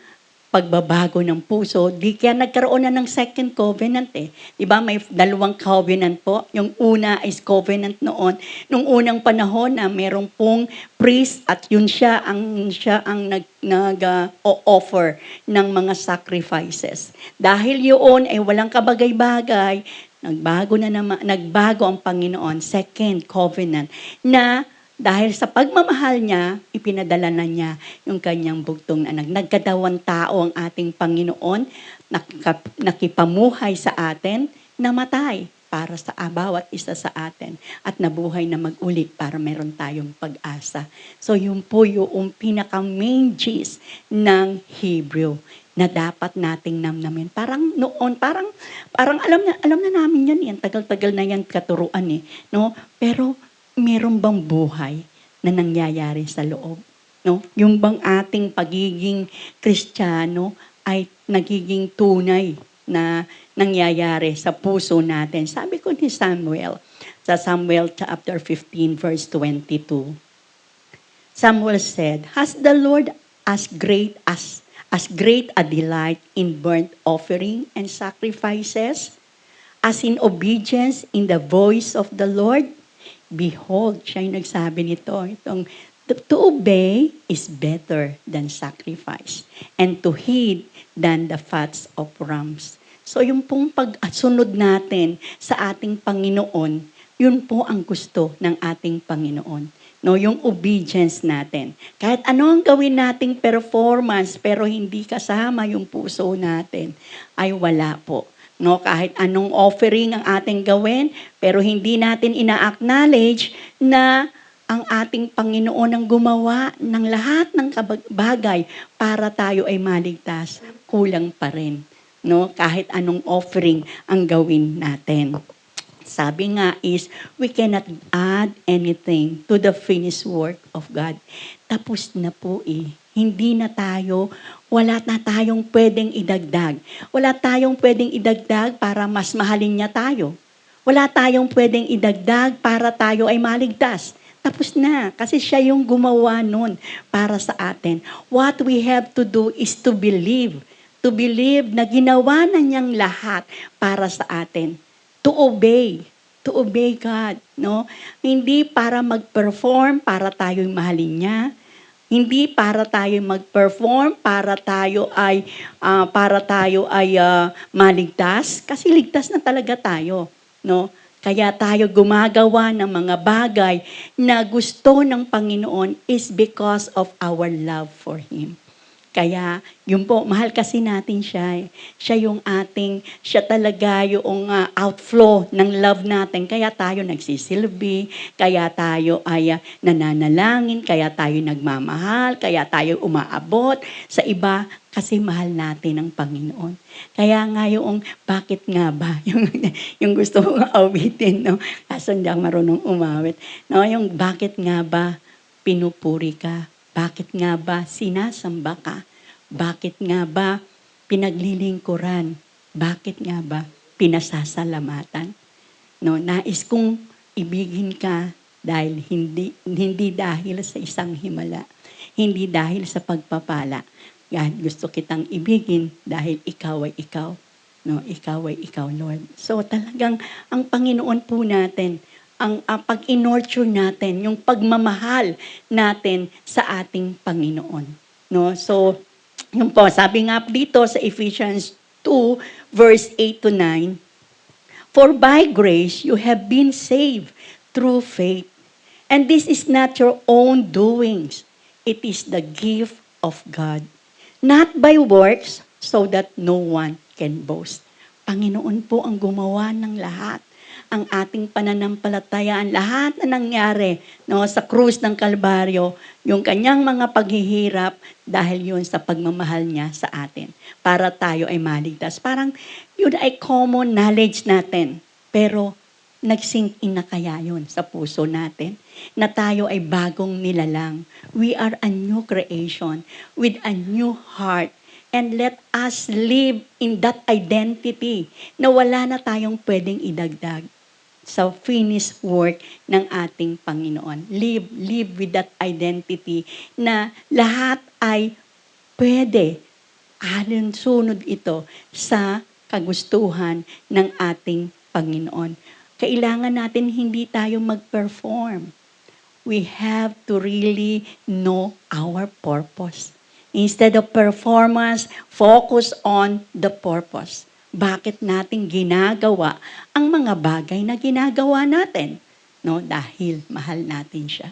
pagbabago ng puso. Di kaya nagkaroon na ng second covenant Diba? May 2 covenant po. Yung una is covenant noon. Nung unang panahon na merong pong priest at yun siya ang nag-offer ng mga sacrifices. Dahil yun ay walang kabagay-bagay, nagbago ang Panginoon, second covenant, na dahil sa pagmamahal niya, ipinadala na niya yung kanyang bugtong na anak. Nagkadawang tao ang ating Panginoon, nakipamuhay sa atin, namatay para sa bawat isa sa atin, at nabuhay na mag-ulit para meron tayong pag-asa. So yun po yung pinaka-main gist ng Hebrew na dapat nating namnamin. Parang noon, parang alam na namin yan. Tagal-tagal na yan katuruan no? Pero meron bang buhay na nangyayari sa loob? No? Yung bang ating pagiging Kristiyano ay nagiging tunay na nangyayari sa puso natin? Sabi ko ni Samuel, sa Samuel chapter 15 verse 22, Samuel said, "Has the Lord as great a delight in burnt offering and sacrifices, as in obedience in the voice of the Lord? Behold," siya yung nagsabi nito, to obey is better than sacrifice, and to heed than the fats of rams. So yung pong pag-sunod natin sa ating Panginoon, yun po ang gusto ng ating Panginoon. no, yung obedience natin. Kahit ano ang gawin nating performance pero hindi kasama yung puso natin, ay wala po. No, kahit anong offering ang ating gawin, pero hindi natin ina-acknowledge na ang ating Panginoon ang gumawa ng lahat ng bagay para tayo ay maligtas, kulang pa rin. No, kahit anong offering ang gawin natin. Sabi nga is, we cannot add anything to the finished work of God. Tapos na po eh. Hindi na tayo, wala na tayong pwedeng idagdag. Wala tayong pwedeng idagdag para mas mahalin niya tayo. Wala tayong pwedeng idagdag para tayo ay maligtas. Tapos na, kasi siya yung gumawa nun para sa atin. What we have to do is to believe. To believe na ginawa na niyang lahat para sa atin. To obey God, no? Hindi para mag-perform para tayo'y mahalin niya. Hindi para tayo mag-perform para tayo ay maligtas, kasi ligtas na talaga tayo, no? Kaya tayo gumagawa ng mga bagay na gusto ng Panginoon is because of our love for Him. Kaya, yun po, mahal kasi natin siya. Siya talaga yung outflow ng love natin. Kaya tayo nagsisilbi, kaya tayo ay nananalangin, kaya tayo nagmamahal, kaya tayo umaabot sa iba, kasi mahal natin ang Panginoon. Kaya nga yung, bakit nga ba? Yung gusto kong awitin, no? Kaso hindi ako marunong umawit. No? Yung bakit nga ba pinupuri ka? Bakit nga ba sinasamba ka? Bakit nga ba pinaglilingkuran? Bakit nga ba pinasasalamatan? No, nais kong ibigin ka dahil hindi dahil sa isang himala, hindi dahil sa pagpapala. God, gusto kitang ibigin dahil ikaw ay ikaw. No, ikaw ay ikaw, Lord. So talagang ang Panginoon po natin, ang pag-inorture natin, yung pagmamahal natin sa ating Panginoon. No? So, yun po, sabi nga dito sa Ephesians 2, verse 8 to 9, "For by grace you have been saved through faith. And this is not your own doings. It is the gift of God. Not by works, so that no one can boast." Panginoon po ang gumawa ng lahat. Ang ating pananampalatayaan, lahat na nangyari, no, sa krus ng Kalbaryo, yung kanyang mga paghihirap, dahil yun sa pagmamahal niya sa atin, para tayo ay maligtas. Parang yun ay common knowledge natin, pero nag-sink in na kaya yun sa puso natin, na tayo ay bagong nilalang. We are a new creation with a new heart. And let us live in that identity na wala na tayong pwedeng idagdag sa finished work ng ating Panginoon. Live with that identity na lahat ay pwede alinsunod ito sa kagustuhan ng ating Panginoon. Kailangan natin hindi tayo mag-perform. We have to really know our purpose. Instead of performance, focus on the purpose. Bakit natin ginagawa ang mga bagay na ginagawa natin? No, dahil mahal natin siya.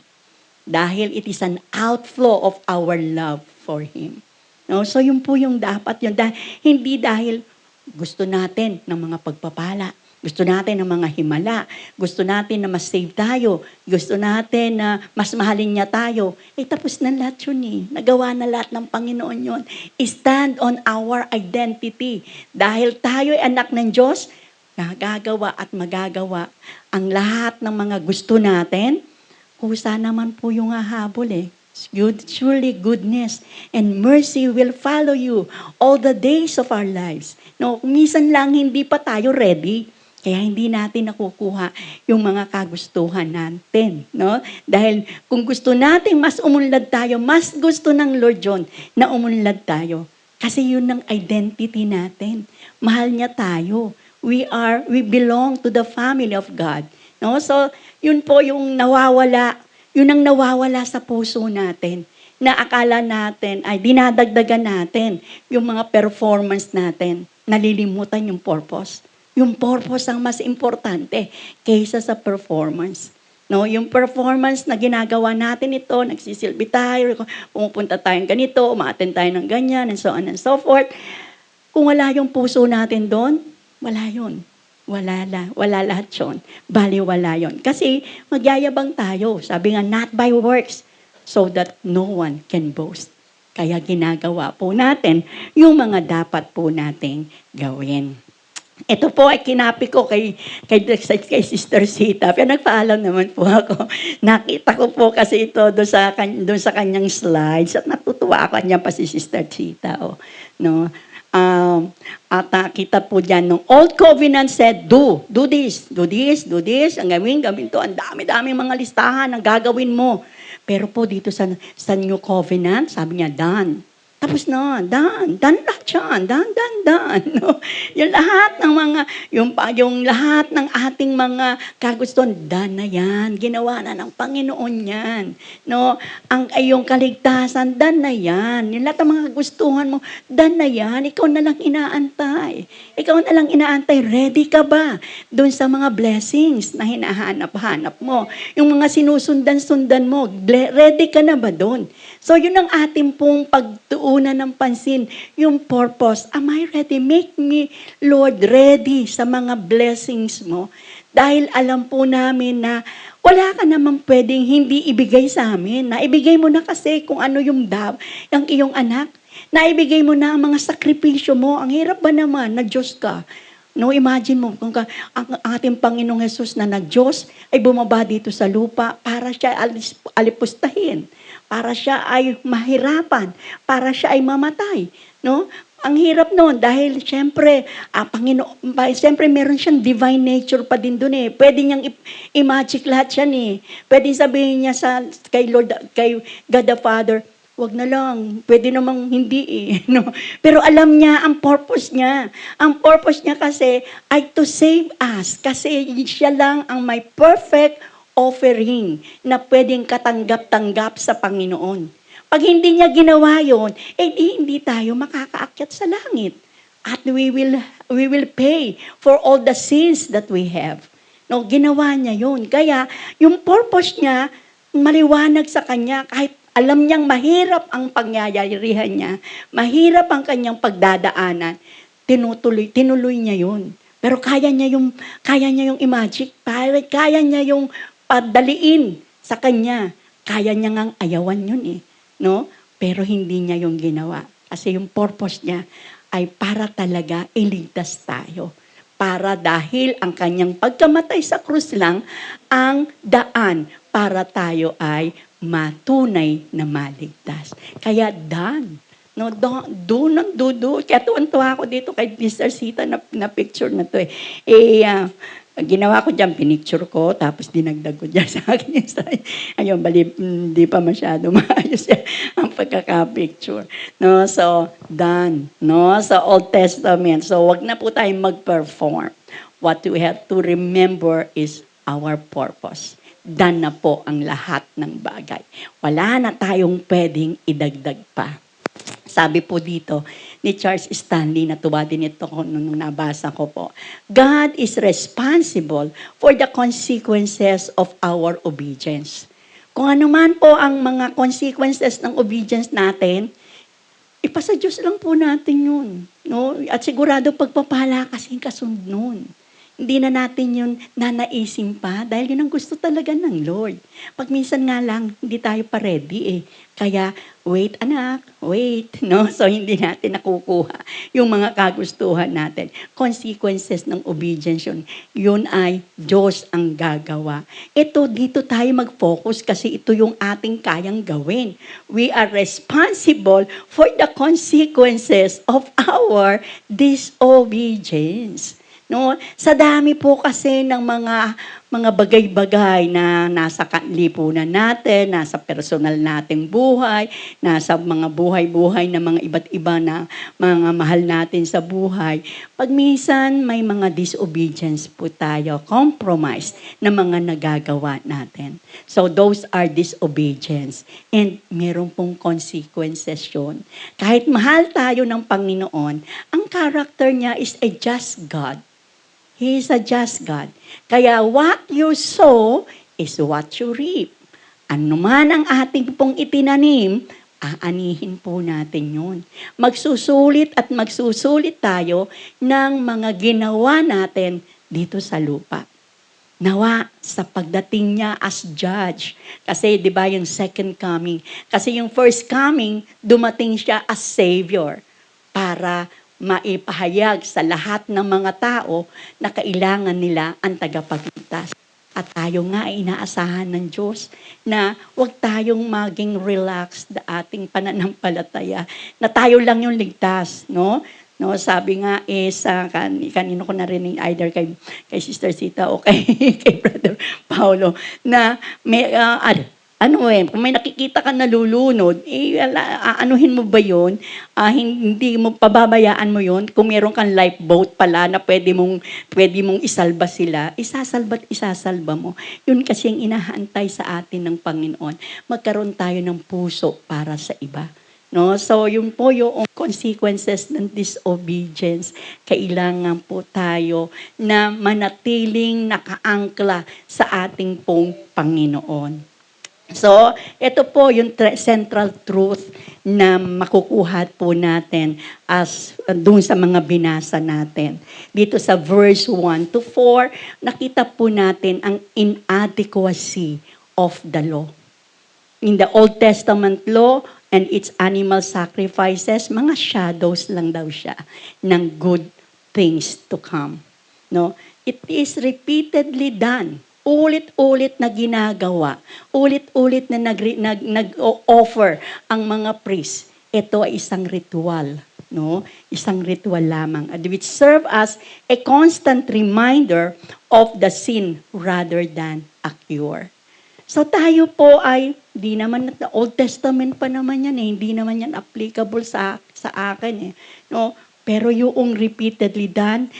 Dahil it is an outflow of our love for Him. No, so yun po yung dapat yun. Hindi dahil gusto natin ng mga pagpapala. Gusto natin ng mga himala. Gusto natin na mas save tayo. Gusto natin na mas mahalin niya tayo. Tapos na lahat yun eh. Nagawa na lahat ng Panginoon yun. Stand on our identity. Dahil tayo ay anak ng Diyos, nagagawa at magagawa ang lahat ng mga gusto natin. Kusa naman po yung hahabol eh. Surely goodness and mercy will follow you all the days of our lives. No, minsan lang hindi pa tayo ready. Kaya hindi natin nakukuha yung mga kagustuhan natin, no? Dahil kung gusto natin mas umunlad tayo, mas gusto ng Lord John na umunlad tayo. Kasi yun ang identity natin. Mahal niya tayo. We belong to the family of God. No? So, yun po yung nawawala. Yun ang nawawala sa puso natin. Na akala natin ay dinadagdagan natin yung mga performance natin. Nalilimutan yung purpose. Yung purpose ang mas importante kaysa sa performance. No, yung performance na ginagawa natin ito, nagsisilbi tayo, pumupunta tayong ganito, umaattend tayo ng ganyan, and so on and so forth. Kung wala yung puso natin doon, wala yun. Wala lahat yun. Baliwala yun. Kasi magyayabang tayo. Sabi nga, not by works, so that no one can boast. Kaya ginagawa po natin yung mga dapat po nating gawin. Ito po ay kinapi ko kay Sister Sita. Pero nagpaalam naman po ako. Nakita ko po kasi ito doon sa kanyang slides at natutuwa ako niya pa si Sister Sita. Oh, no? At nakita po dyan, nung Old Covenant said, do this, ang gawin to. Ang dami-daming mga listahan ang gagawin mo. Pero po dito sa New Covenant, sabi niya, done. Tapos na, done lahat yan, done. No? Yung lahat ng mga, yung lahat ng ating mga kagustuhan, done na yan. Ginawa na ng Panginoon yan. No? Ang iyong kaligtasan, done na yan. Yung lahat ng mga gustuhan mo, done na yan. Ikaw na lang inaantay. Ready ka ba doon sa mga blessings na hinahanap-hanap mo? Yung mga sinusundan-sundan mo, ready ka na ba doon? So yun ang ating pong pagtuunan ng pansin, yung purpose. Am I ready? Make me, Lord, ready sa mga blessings mo. Dahil alam po namin na wala ka naman pwedeng hindi ibigay sa amin. Naibigay mo na kasi kung ano yung iyong anak. Naibigay mo na ang mga sakripisyo mo. Ang hirap ba naman na Diyos ka? No, imagine mo, kung ang ating Panginoong Jesus na nag-Diyos ay bumaba dito sa lupa para siya alipustahin, para siya ay mahirapan, para siya ay mamatay. No? Ang hirap noon dahil siyempre, siyempre meron siyang divine nature pa din doon eh. Pwede niyang i-magic lahat yan eh. Pwede sabihin niya kay God the Father, wag na lang, pwede namang hindi eh. No? Pero alam niya ang purpose niya. Ang purpose niya kasi ay to save us. Kasi siya lang ang may perfect offering na pwedeng katanggap-tanggap sa Panginoon. Pag hindi niya ginawa yon, hindi tayo makakaakyat sa langit. At we will pay for all the sins that we have. No, ginawa niya yon. Kaya yung purpose niya, maliwanag sa kanya kahit alam niyang mahirap ang pangyayarihan niya, mahirap ang kanyang pagdadaanan, tinuloy niya yun. Pero kaya niya yung i-magic, kaya niya yung padaliin sa kanya. Kaya niya ngang ayawan yun eh. No? Pero hindi niya yung ginawa. Kasi yung purpose niya ay para talaga iligtas tayo. Para dahil ang kanyang pagkamatay sa krus lang ang daan para tayo ay matunay na maligtas. Kaya done. No, do. Kaya tuwan-tuwa ako dito kay Mr. Sita na picture na to eh. Ginawa ko dyan, pinicture ko, tapos dinagdag ko dyan sa akin. Ayun, hindi pa masyado maayos ang pagkaka-picture. No, so, done. No, sa Old Testament. So, wag na po tayong mag-perform. What we have to remember is our purpose. Done na po ang lahat ng bagay. Wala na tayong pwedeng idagdag pa. Sabi po dito ni Charles Stanley, natuwa din ito nung nabasa ko po, God is responsible for the consequences of our obedience. Kung ano man po ang mga consequences ng obedience natin, ipasa Diyos lang po natin yun. No? At sigurado pagpapala kasing kasunod nun. Hindi na natin yun nanaisin pa dahil yun ang gusto talaga ng Lord. Pag minsan nga lang, hindi tayo pa ready eh. Kaya, wait anak, wait. No? So, hindi natin nakukuha yung mga kagustuhan natin. Consequences ng obedience yun. Yun ay Diyos ang gagawa. Dito tayo mag-focus kasi ito yung ating kayang gawin. We are responsible for the consequences of our disobedience. No, sa dami po kasi ng mga bagay-bagay na nasa lipunan natin, nasa personal nating buhay, nasa mga buhay-buhay na mga iba't iba na mga mahal natin sa buhay. Pag minsan may mga disobedience po tayo, compromise na mga nagagawa natin. So those are disobedience. And meron pong consequences yun. Kahit mahal tayo ng Panginoon, ang character niya is a just God. He is a just God. Kaya what you sow, is what you reap. Ano man ang ating pong itinanim, aanihin po natin yun. Magsusulit at magsusulit tayo ng mga ginawa natin dito sa lupa. Nawa sa pagdating niya as judge. Kasi 'di ba yung second coming? Kasi yung first coming, dumating siya as savior para maipahayag sa lahat ng mga tao na kailangan nila ang tagapagligtas. At tayo nga ay inaasahan ng Diyos na huwag tayong maging relaxed sa ating pananampalataya, na tayo lang yung ligtas, no? No, sabi nga sa kanino ko narinig, either kay Sister Sita o kay, kay Brother Paulo, na may kung may nakikita ka nalulunod, aanuhin mo ba yun? Hindi mo pababayaan mo yun? Kung meron kang lifeboat pala na pwede mong isalba sila, isasalba mo. Yun kasi ang inahantay sa atin ng Panginoon. Magkaroon tayo ng puso para sa iba. No? So, yun po yung consequences ng disobedience. Kailangan po tayo na manatiling nakaangkla sa ating pong Panginoon. So, ito po yung central truth na makukuha po natin as dun sa mga binasa natin. Dito sa verse 1 to 4, nakita po natin ang inadequacy of the law. In the Old Testament law and its animal sacrifices, mga shadows lang daw siya ng good things to come. No? It is repeatedly done. Ulit-ulit na ginagawa. Ulit-ulit na nag-offer ang mga priest. Ito ay isang ritual. No? Isang ritual lamang. Which serve as a constant reminder of the sin rather than a cure. So tayo po ay, di naman, Old Testament pa naman yan hindi naman yan applicable sa akin no? Pero yung repeatedly done,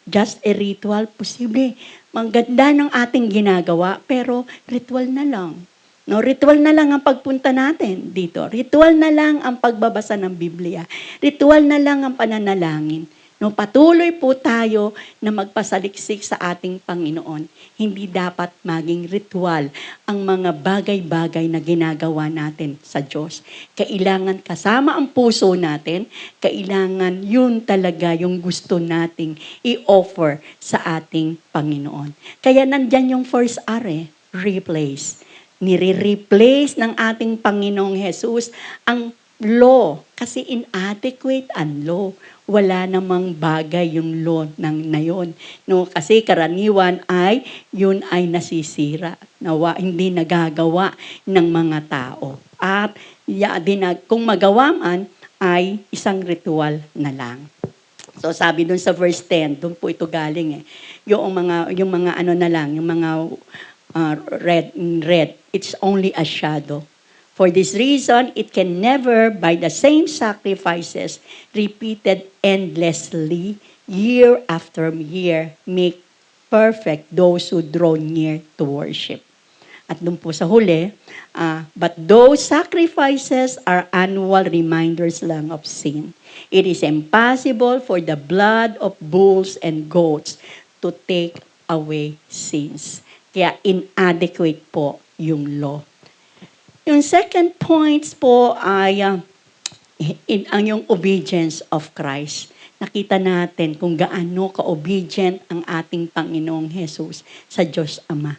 just a ritual, posible. Maganda ng ating ginagawa, pero ritual na lang. No, ritual na lang ang pagpunta natin dito. Ritual na lang ang pagbabasa ng Biblia. Ritual na lang ang pananalangin. No, patuloy po tayo na magpasaliksik sa ating Panginoon. Hindi dapat maging ritual ang mga bagay-bagay na ginagawa natin sa Diyos. Kailangan kasama ang puso natin, kailangan yun talaga yung gusto nating i-offer sa ating Panginoon. Kaya nandyan yung first R, replace. Nire-replace ng ating Panginoong Jesus ang law kasi inadequate ang law. Wala namang bagay yung law na yun. No, kasi karaniwan yun ay nasisira. Hindi nagagawa ng mga tao. At kung magawa man, ay isang ritual na lang. So sabi dun sa verse 10, dun po ito galing Yung mga ano na lang, yung mga red, it's only a shadow. For this reason, it can never, by the same sacrifices, repeated endlessly, year after year, make perfect those who draw near to worship. At dun po sa huli, but those sacrifices are annual reminders lang of sin. It is impossible for the blood of bulls and goats to take away sins. Kaya inadequate po yung law. Yung second points po ay ang yung obedience of Christ. Nakita natin kung gaano ka-obedient ang ating Panginoong Jesus sa Diyos Ama.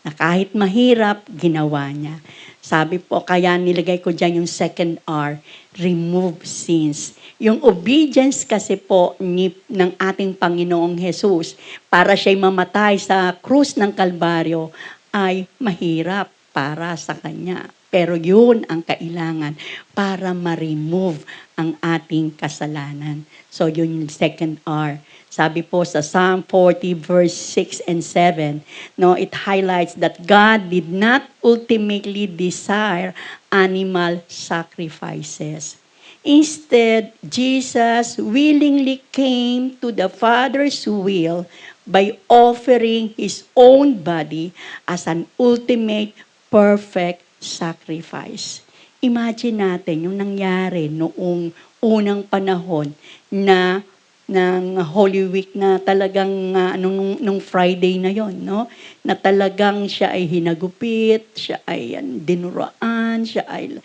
Na kahit mahirap, ginawa niya. Sabi po, kaya nilagay ko dyan yung second R, remove sins. Yung obedience kasi po ng ating Panginoong Jesus para siya'y mamatay sa krus ng Kalbaryo ay mahirap para sa Kanya. Pero yun ang kailangan para ma-remove ang ating kasalanan. So yun yung second R. Sabi po sa Psalm 40 verse 6 and 7, no, it highlights that God did not ultimately desire animal sacrifices. Instead, Jesus willingly came to the Father's will by offering His own body as an ultimate perfect sacrifice. Imagine natin yung nangyari noong unang panahon na ng Holy Week na talagang nung Friday na yon, no? Na talagang siya ay hinagupit, siya ay dinuraan, siya ay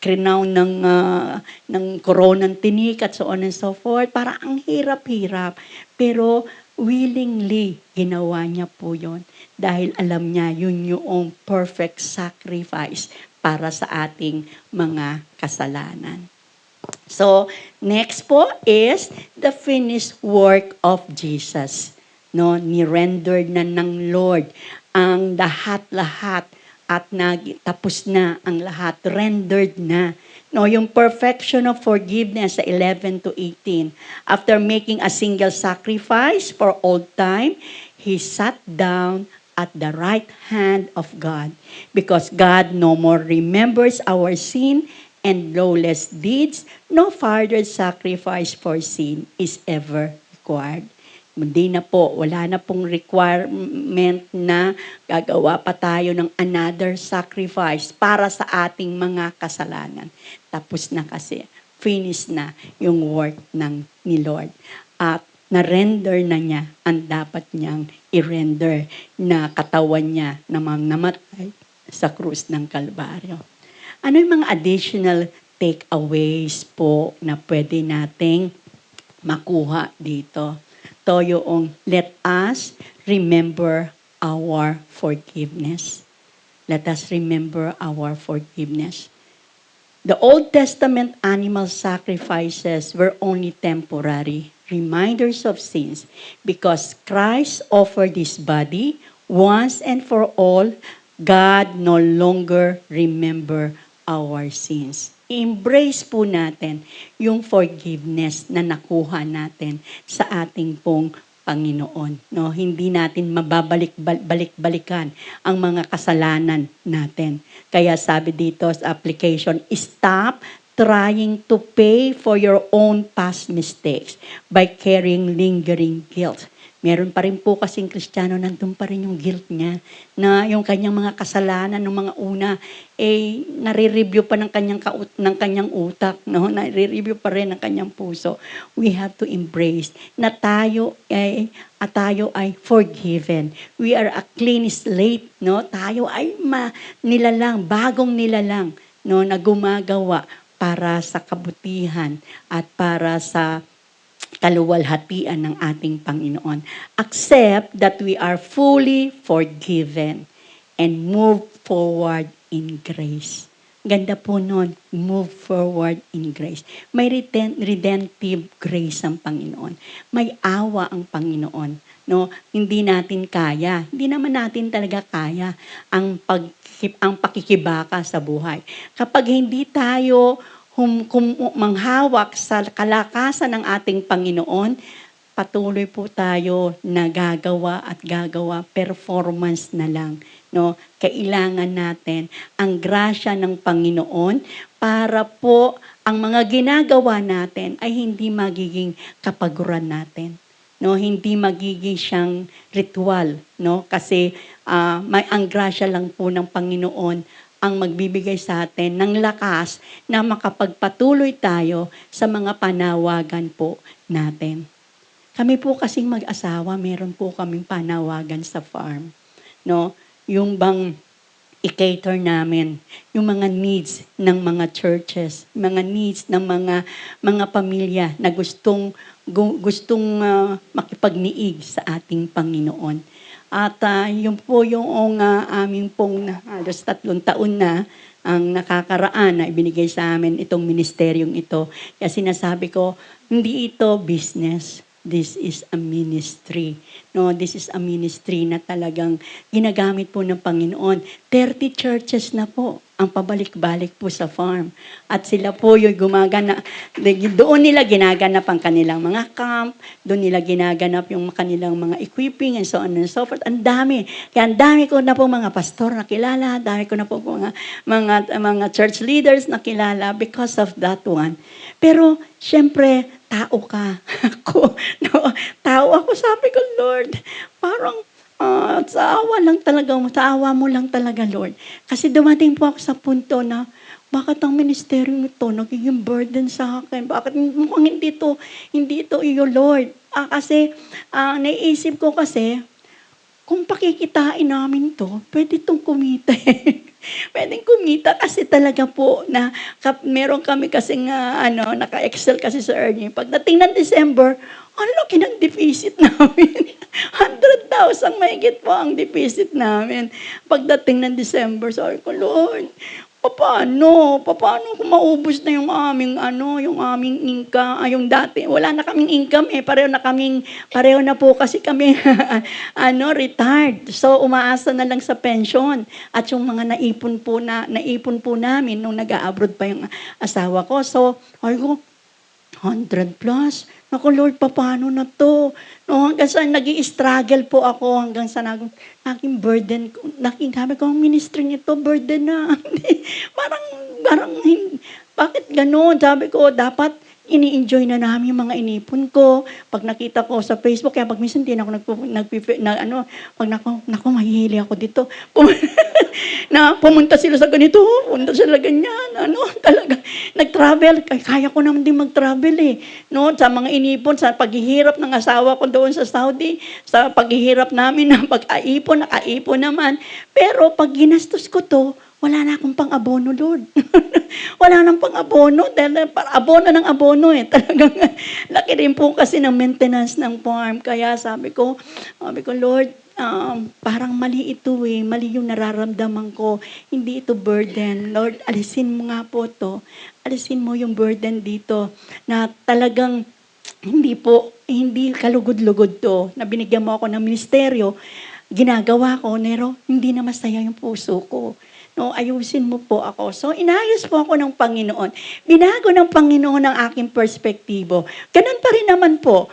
krinown ng koronang tinik at so on and so forth. Para ang hirap-hirap. Pero willingly ginawa niya po yon dahil alam niya yun yung perfect sacrifice para sa ating mga kasalanan. So, next po is the finished work of Jesus. No, ni-rendered na ng Lord ang lahat-lahat at tapos na ang lahat, rendered na. No, yung perfection of forgiveness sa 11 to 18. After making a single sacrifice for all time, He sat down at the right hand of God because God no more remembers our sin and lawless deeds, no further sacrifice for sin is ever required. Hindi na po, wala na pong requirement na gagawa pa tayo ng another sacrifice para sa ating mga kasalanan. Tapos na kasi, finish na yung work ni Lord. At na-render na niya ang dapat niyang i-render na katawan niya na namatay sa krus ng Kalbaryo. Ano yung mga additional takeaways po na pwede nating makuha dito? Ito yung let us remember our forgiveness. Let us remember our forgiveness. The Old Testament animal sacrifices were only temporary reminders of sins because Christ offered His body once and for all. God no longer remember our sins. I-embrace po natin yung forgiveness na nakuha natin sa ating pong Panginoon. No, hindi natin mababalik-balikan ang mga kasalanan natin. Kaya sabi dito sa application, stop trying to pay for your own past mistakes by carrying lingering guilt. Meron pa rin po kasing Kristiyano, nandun pa rin yung guilt niya, na yung kanyang mga kasalanan ng mga una, nare-review pa ng kanyang utak, no? Nare-review pa rin ng kanyang puso. We have to embrace na tayo ay forgiven. We are a clean slate, no? Tayo ay bagong nilalang, no? Na gumagawa para sa kabutihan at para sa kaluwalhatian ng ating Panginoon. Accept that we are fully forgiven and move forward in grace. Ganda po nun, move forward in grace. May redemptive grace ang Panginoon. May awa ang Panginoon. No, hindi natin kaya. Hindi naman natin talaga kaya ang pakikibaka sa buhay. Kapag hindi tayo manghawak sa kalakasan ng ating Panginoon, patuloy po tayo na gagawa, performance na lang. No? Kailangan natin ang grasya ng Panginoon para po ang mga ginagawa natin ay hindi magiging kapaguran natin. No, hindi magiging siyang ritual, no? Kasi ang grasya lang po ng Panginoon ang magbibigay sa atin ng lakas na makapagpatuloy tayo sa mga panawagan po natin. Kami po kasing mag-asawa, meron po kaming panawagan sa farm. No? Yung bang i-cater namin yung mga needs ng mga churches, mga needs ng mga pamilya na gustong makipagniig sa ating Panginoon. At yun po yung aming pong halos 3 taon na ang nakakaraan na ibinigay sa amin itong ministeryong ito. Kaya sinasabi ko, hindi ito business. This is a ministry. No, this is a ministry na talagang ginagamit po ng Panginoon. 30 churches na po ang pabalik-balik po sa farm. At sila po yung doon nila ginaganap ang kanilang mga camp, doon nila ginaganap yung kanilang mga equipping and so on and so forth. Ang dami. Kaya ang dami ko na po mga pastor na kilala, dami ko na po mga church leaders na kilala because of that one. Pero, syempre, tao ka. Tao ako, sabi ko, Lord, parang sa awa mo lang talaga, Lord. Kasi dumating po ako sa punto na bakit ang ministeryo nito nagiging burden sa akin? Bakit mukhang hindi ito iyo, Lord? Kasi naiisip ko kasi, kung pakikitain namin to, pwede itong kumita. Pwedeng kumita kasi talaga po na meron kami kasing naka-excel kasi sa earning. Pagdating ng December, ang laki ng deficit namin. 100,000 mahigit po ang deficit namin. Pagdating ng December, sabi ko, Lord, paano kung maubos na yung aming income, yung dati, wala na kaming income pareho na po kasi kami, retired. So, umaasa na lang sa pension. At yung mga naipon po namin nung nag-a-abroad pa yung asawa ko. So, ay ko, 100 plus. Naku, Lord, paano na to? No, hanggang sa nag-i-struggle po ako, hanggang sa naging burden ko. Sabi ko, ang ministry nito, burden na. parang, bakit ganun? Sabi ko, dapat ini-enjoy na namin yung mga inipon ko. Pag nakita ko sa Facebook, kaya pag minsan din ako mahihili ako dito. Pumunta sila sa ganito, pumunta sila ganyan, talaga. Nag-travel, kaya ko naman din mag-travel no, sa mga inipon, sa paghihirap ng asawa ko doon sa Saudi, sa paghihirap namin ng pag-aipon, nakaipon naman. Pero pag ginastos ko to, wala na akong pang-abono, Lord. Wala nang pang-abono. Dahil abono ng abono Talagang laki rin po kasi ng maintenance ng farm. Kaya sabi ko, Lord, parang mali ito Mali yung nararamdaman ko. Hindi ito burden. Lord, alisin mo nga po to. Alisin mo yung burden dito na talagang hindi kalugod-lugod to. Na binigyan mo ako ng ministeryo, ginagawa ko, pero hindi na masaya yung puso ko. No, ayusin mo po ako. So, inayos po ako ng Panginoon. Binago ng Panginoon ang aking perspektibo. Ganun pa rin naman po.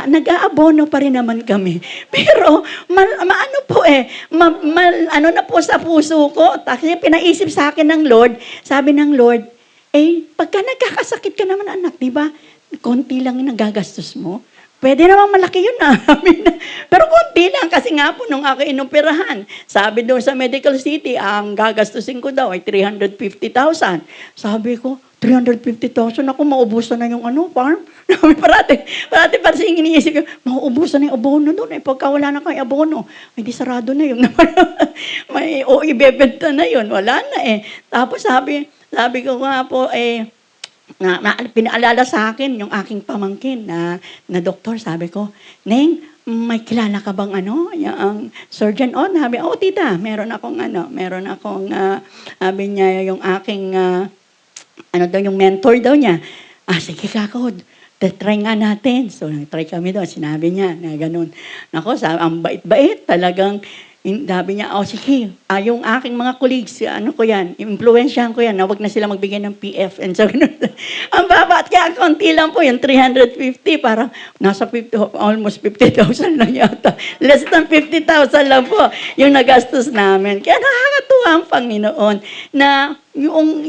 Nag-aabono pa rin naman kami. Pero, ano na po sa puso ko. Kasi pinaisip sa akin ng Lord, sabi ng Lord, pagka nagkakasakit ka naman anak, di ba? Konti lang yung nagagastos mo. Pwede naman malaki yun Pero konti lang kasi nga po nung ako inoperahan. Sabi doon sa Medical City, ang gagastusin ko daw ay 350,000. Sabi ko, 350,000 ako, maubusan na yung farm. parati pa rin iniisip ko, mauubusan na yung abono doon. Pagka wala na kayo abono, di sarado na yun. Ibebenta na yun. Wala na Tapos sabi ko nga po, pinaalala sa akin yung aking pamangkin na doktor, sabi ko, Neng, may kilala ka bang yung surgeon? Sabi, tita, meron akong sabi niya, yung aking, yung mentor daw niya. Sige kako, try nga natin. So, try kami doon. Sinabi niya na ganun. Nako, ang bait-bait, talagang, sabi niya, sige, yung aking mga colleagues, impluwensyahan ko yan, na wag na sila magbigay ng PF. And so, ang baba, kaya konti lang po, yung 350, parang nasa almost 50,000 lang yata. Less than 50,000 lang po yung nagastos namin. Kaya nakakatuwa ang Panginoon na yung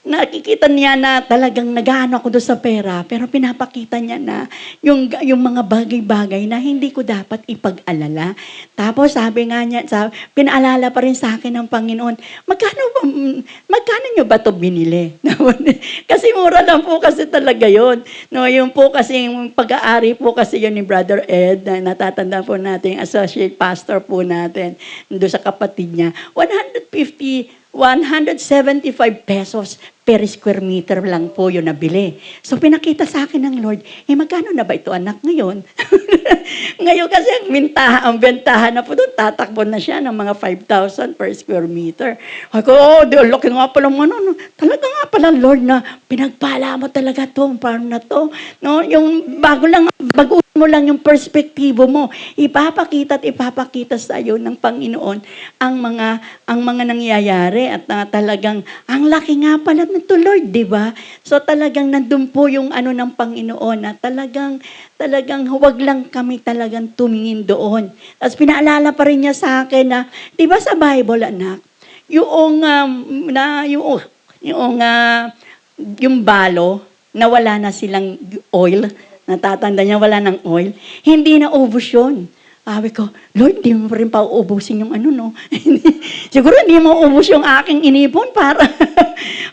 nakikita niya na talagang nag-aano ako doon sa pera, pero pinapakita niya na yung mga bagay-bagay na hindi ko dapat ipag-alala. Tapos sabi nga niya, pinaalala pa rin sa akin ng Panginoon, magkano nyo ba ito binili? Kasi mura lang po kasi talaga yun. No, yung po kasi yung pag-aari po kasi yun ni Brother Ed, na natatanda po natin, associate pastor po natin, doon sa kapatid niya, 175 pesos per square meter lang po yun nabili. So, pinakita sa akin ng Lord, magkano na ba ito anak ngayon? Ngayon kasi ang bentahan na po doon, tatakbo na siya ng mga 5,000 per square meter. Ako, laki nga pala talaga nga pala, Lord, na pinagpala mo talaga to, farm na to. No? Yung baguhin mo lang yung perspektibo mo. Ipapakita sa iyo ng Panginoon ang mga nangyayari at talagang ang laki nga pala nito, Lord, di ba? So talagang nandun po yung ng Panginoon na talagang huwag lang kami talagang tumingin doon. Tapos pinaalala pa rin niya sa akin na, di ba sa Bible, anak, yung balo na wala na silang oil, natatanda niya wala ng oil, hindi na ubos yun. Sabi ko, Lord, di mo pa rin pauubusin yung ano, no? Siguro hindi mo ubus yung aking inipon para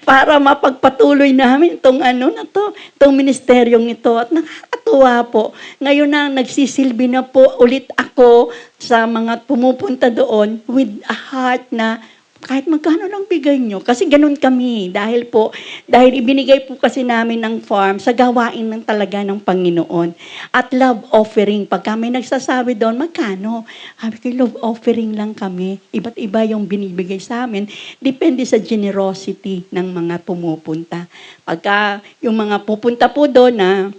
para mapagpatuloy namin itong ano na to, itong ministeryong ito. At nakakatuwa po. Ngayon na nagsisilbi na po ulit ako sa mga pumupunta doon with a heart na kahit magkano lang bigay nyo. Kasi ganun kami. Dahil ibinigay po kasi namin ng farm sa gawain ng talaga ng Panginoon. At love offering. Pag kami nagsasabi doon, magkano? Sabi ko, love offering lang kami. Iba't iba yung binibigay sa amin. Depende sa generosity ng mga pumupunta. Pagka yung mga pupunta po doon na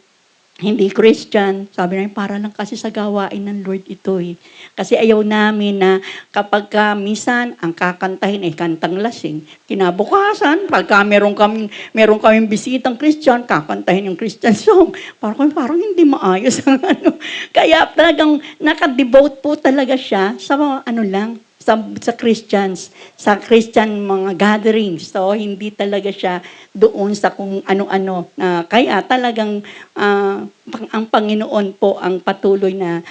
hindi Christian, sabi namin, para lang kasi sa gawain ng Lord ito eh. Kasi ayaw namin na kapag minsan ang kakantahin ay kantang lasing, kinabukasan, pagka meron kaming bisitang Christian, kakantahin yung Christian song. Parang hindi maayos ang ano. Kaya talagang nakadevote po talaga siya sa mga ano lang, sa Christians, sa Christian mga gatherings. So, hindi talaga siya doon sa kung ano-ano. Kaya talagang ang Panginoon po ang patuloy na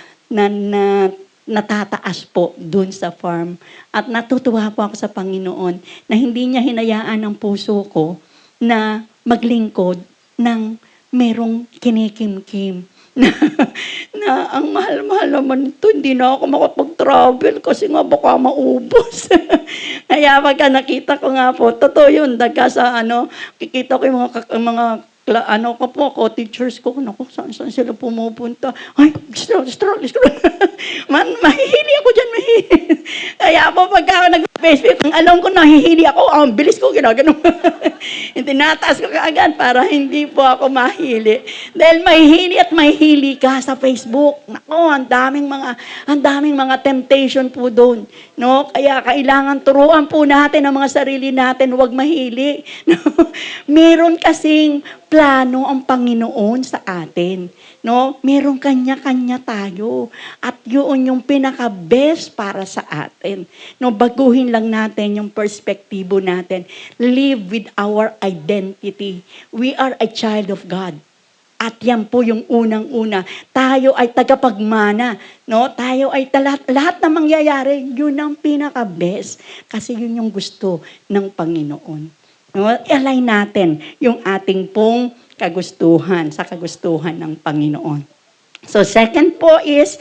natataas po doon sa farm. At natutuwa po ako sa Panginoon na hindi niya hinayaan ang puso ko na maglingkod ng merong kinikimkim. na ang mahal-mahal naman ito, hindi na ako makapag-travel kasi nga baka maubos. Kaya pagka nakita ko nga po, totoo yun, kikita ko yung mga co-teachers ko, saan sila pumupunta? Ay, struggle. Mahihili ako dyan, mahihili. Kaya po pagka nag-Facebook, ang alam ko nahihili ako, ang bilis ko, ginagano. Tinataas ko kaagad para hindi po ako mahili. Dahil mahihili ka sa Facebook. Nako, ang daming mga temptation po doon. No? Kaya kailangan turuan po natin ang mga sarili natin, huwag mahili. No? Meron kasing plano ang Panginoon sa atin. No? Merong kanya-kanya tayo. At yun yung pinaka-best para sa atin. No? Baguhin lang natin yung perspektibo natin. Live with our identity. We are a child of God. At yan po yung unang-una. Tayo ay tagapagmana. No? Tayo ay lahat na mangyayari, yun ang pinaka-best. Kasi yun yung gusto ng Panginoon. No? I-align natin yung ating pong kagustuhan sa kagustuhan ng Panginoon. So second po is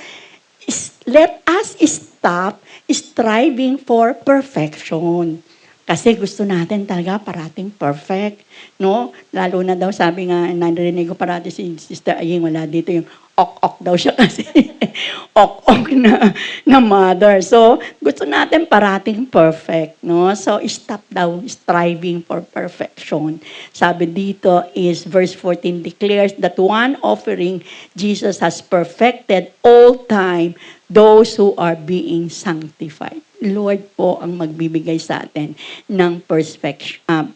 let us stop striving for perfection. Kasi gusto natin talaga parating perfect, no? Lalo na daw, sabi nga, narinig ko parati si Sister Aying, wala dito yung ok-ok daw siya kasi. Ok-ok na mother. So, gusto natin parating perfect, no? So, stop daw striving for perfection. Sabi dito is, verse 14 declares that one offering, Jesus has perfected all time those who are being sanctified. Lord po ang magbibigay sa atin ng perfection.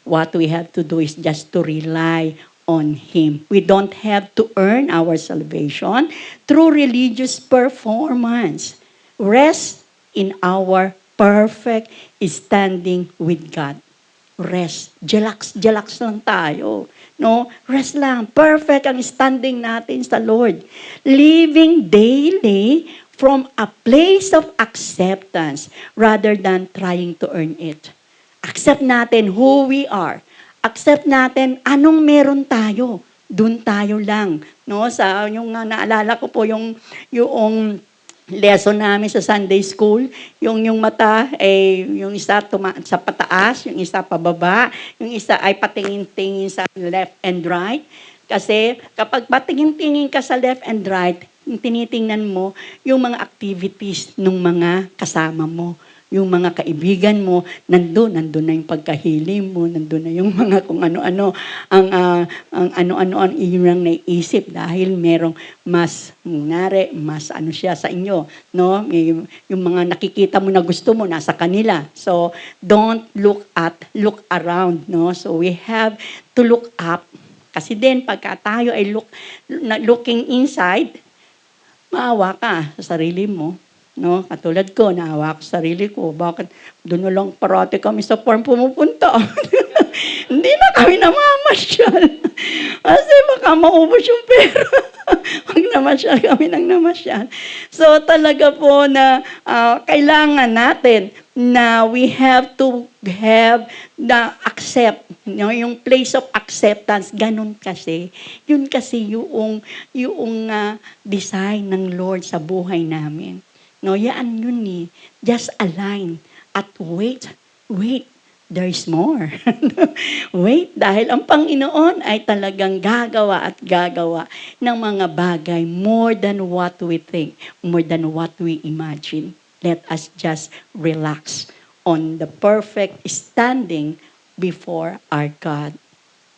What we have to do is just to rely on Him. We don't have to earn our salvation through religious performance. Rest in our perfect standing with God. Rest. Relax lang tayo. No? Rest lang. Perfect ang standing natin sa Lord. Living daily from a place of acceptance rather than trying to earn it. Accept natin who we are. Accept natin anong meron tayo. Doon tayo lang. No? Sa yung naalala ko po yung lesson namin sa Sunday School, yung mata ay yung isa sa pataas, yung isa pababa, yung isa ay patingin-tingin sa left and right. Kasi kapag patingin-tingin ka sa left and right, tinitingnan mo yung mga activities ng mga kasama mo, yung mga kaibigan mo, nandun na yung pagkahili mo, nandun na yung mga kung ano-ano, ang iyong naiisip dahil merong mas siya sa inyo, no? Yung mga nakikita mo na gusto mo, nasa kanila. So, don't look around, no? So, we have to look up. Kasi din, pagka tayo ay looking inside, maawa ka sa sarili mo. No? Katulad ko, naawa ko sa sarili ko. Bakit? Doon na lang parati kami sa farm pumupunta. Hindi na kami namamasyal. Kasi baka maubos yung pera. Pag namasyal kami ng namasyal. So talaga po na kailangan natin na we have to have the accept, yung place of acceptance, ganun kasi. Yun kasi yung design ng Lord sa buhay namin. No, yan yun eh. Just align at wait. There is more. Wait, dahil ang Panginoon ay talagang gagawa at gagawa ng mga bagay more than what we think, more than what we imagine. Let us just relax on the perfect standing before our God.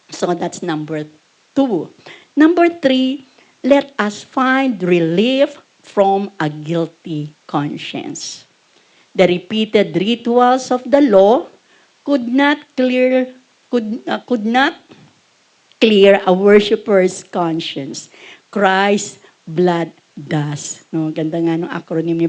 So that's number 2. Number 3, let us find relief from a guilty conscience. The repeated rituals of the law could not clear a worshiper's conscience. Christ's blood does. No, ganda nga ng acronym ni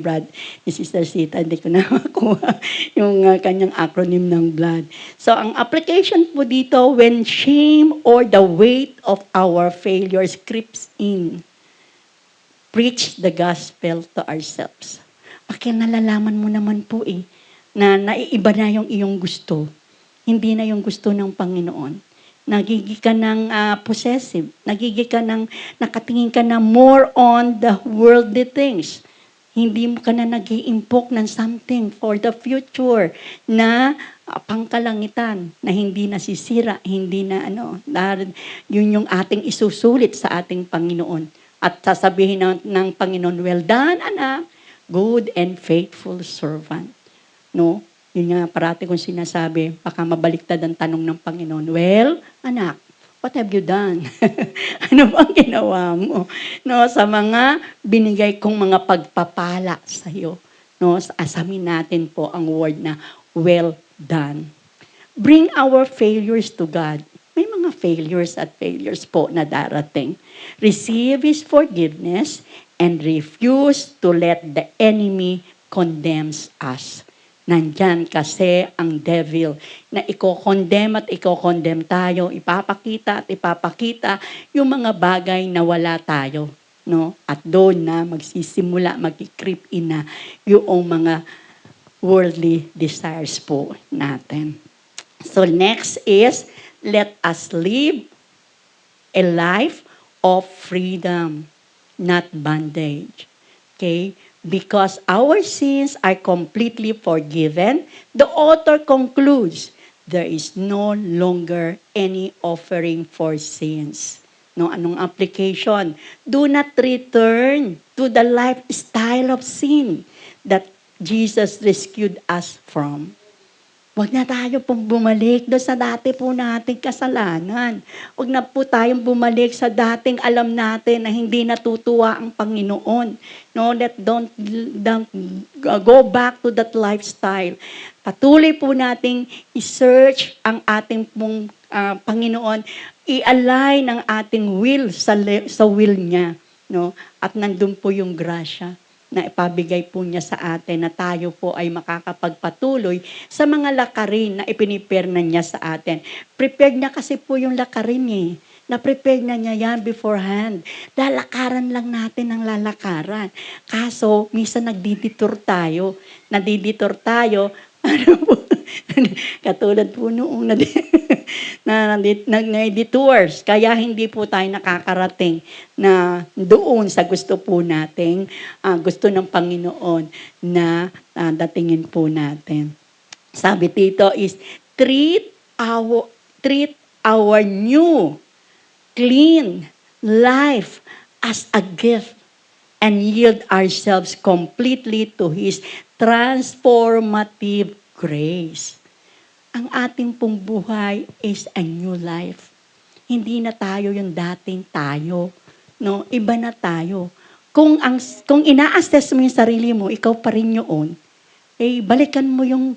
Sister Sita, hindi ko na makuha yung kanyang acronym ng blood. So, ang application po dito, when shame or the weight of our failures creeps in, preach the gospel to ourselves. Nalalaman mo naman po na naiiba na yung iyong gusto. Hindi na yung gusto ng Panginoon. Nagiging ka ng possessive. Nakatingin ka na more on the worldly things. Hindi mo ka na nag-iimpok ng something for the future na pangkalangitan, na hindi nasisira, hindi na dahil yun yung ating isusulit sa ating Panginoon. At sasabihin ng Panginoon, well done, anak, good and faithful servant. No? Yun nga, parati kong sinasabi, baka mabaliktad ang tanong ng Panginoon. Well, anak, what have you done? Ano bang ginawa mo? No, sa mga binigay kong mga pagpapala sa iyo. No, asamin natin po ang word na well done. Bring our failures to God. May mga failures po na darating. Receive His forgiveness and refuse to let the enemy condemns us. Nandyan kasi ang devil na iko-condemn tayo, ipapakita yung mga bagay na wala tayo. No? At doon na magsisimula, mag-creep in na yung mga worldly desires po natin. So next is, let us live a life of freedom, not bondage. Okay? Because our sins are completely forgiven, the author concludes, there is no longer any offering for sins. No, anong application? Do not return to the lifestyle of sin that Jesus rescued us from. Huwag na tayo pong bumalik doon sa dati po nating kasalanan. Huwag na po tayong bumalik sa dating alam natin na hindi natutuwa ang Panginoon. No, don't go back to that lifestyle. Patuloy po nating i-search ang ating pong Panginoon, i-align ang ating will sa will niya. No? At nandun po yung grasya na ipabigay po niya sa atin na tayo po ay makakapagpatuloy sa mga lakarin na ipinipare na niya sa atin. Prepared na kasi po yung lakarin Na-prepare na niya yan beforehand. Lalakaran lang natin ang lalakaran. Kaso, minsan nagdiditor tayo. Katulad po noong na-detours. Kaya hindi po tayo nakakarating na doon sa gusto po nating, gusto ng Panginoon na datingin po natin. Sabi dito is, treat our new, clean life as a gift and yield ourselves completely to His transformative grace. Ang ating pong buhay is a new life. Hindi na tayo yung dating tayo. No? Iba na tayo. Kung ina-assess mo yung sarili mo, ikaw pa rin yun, balikan mo yung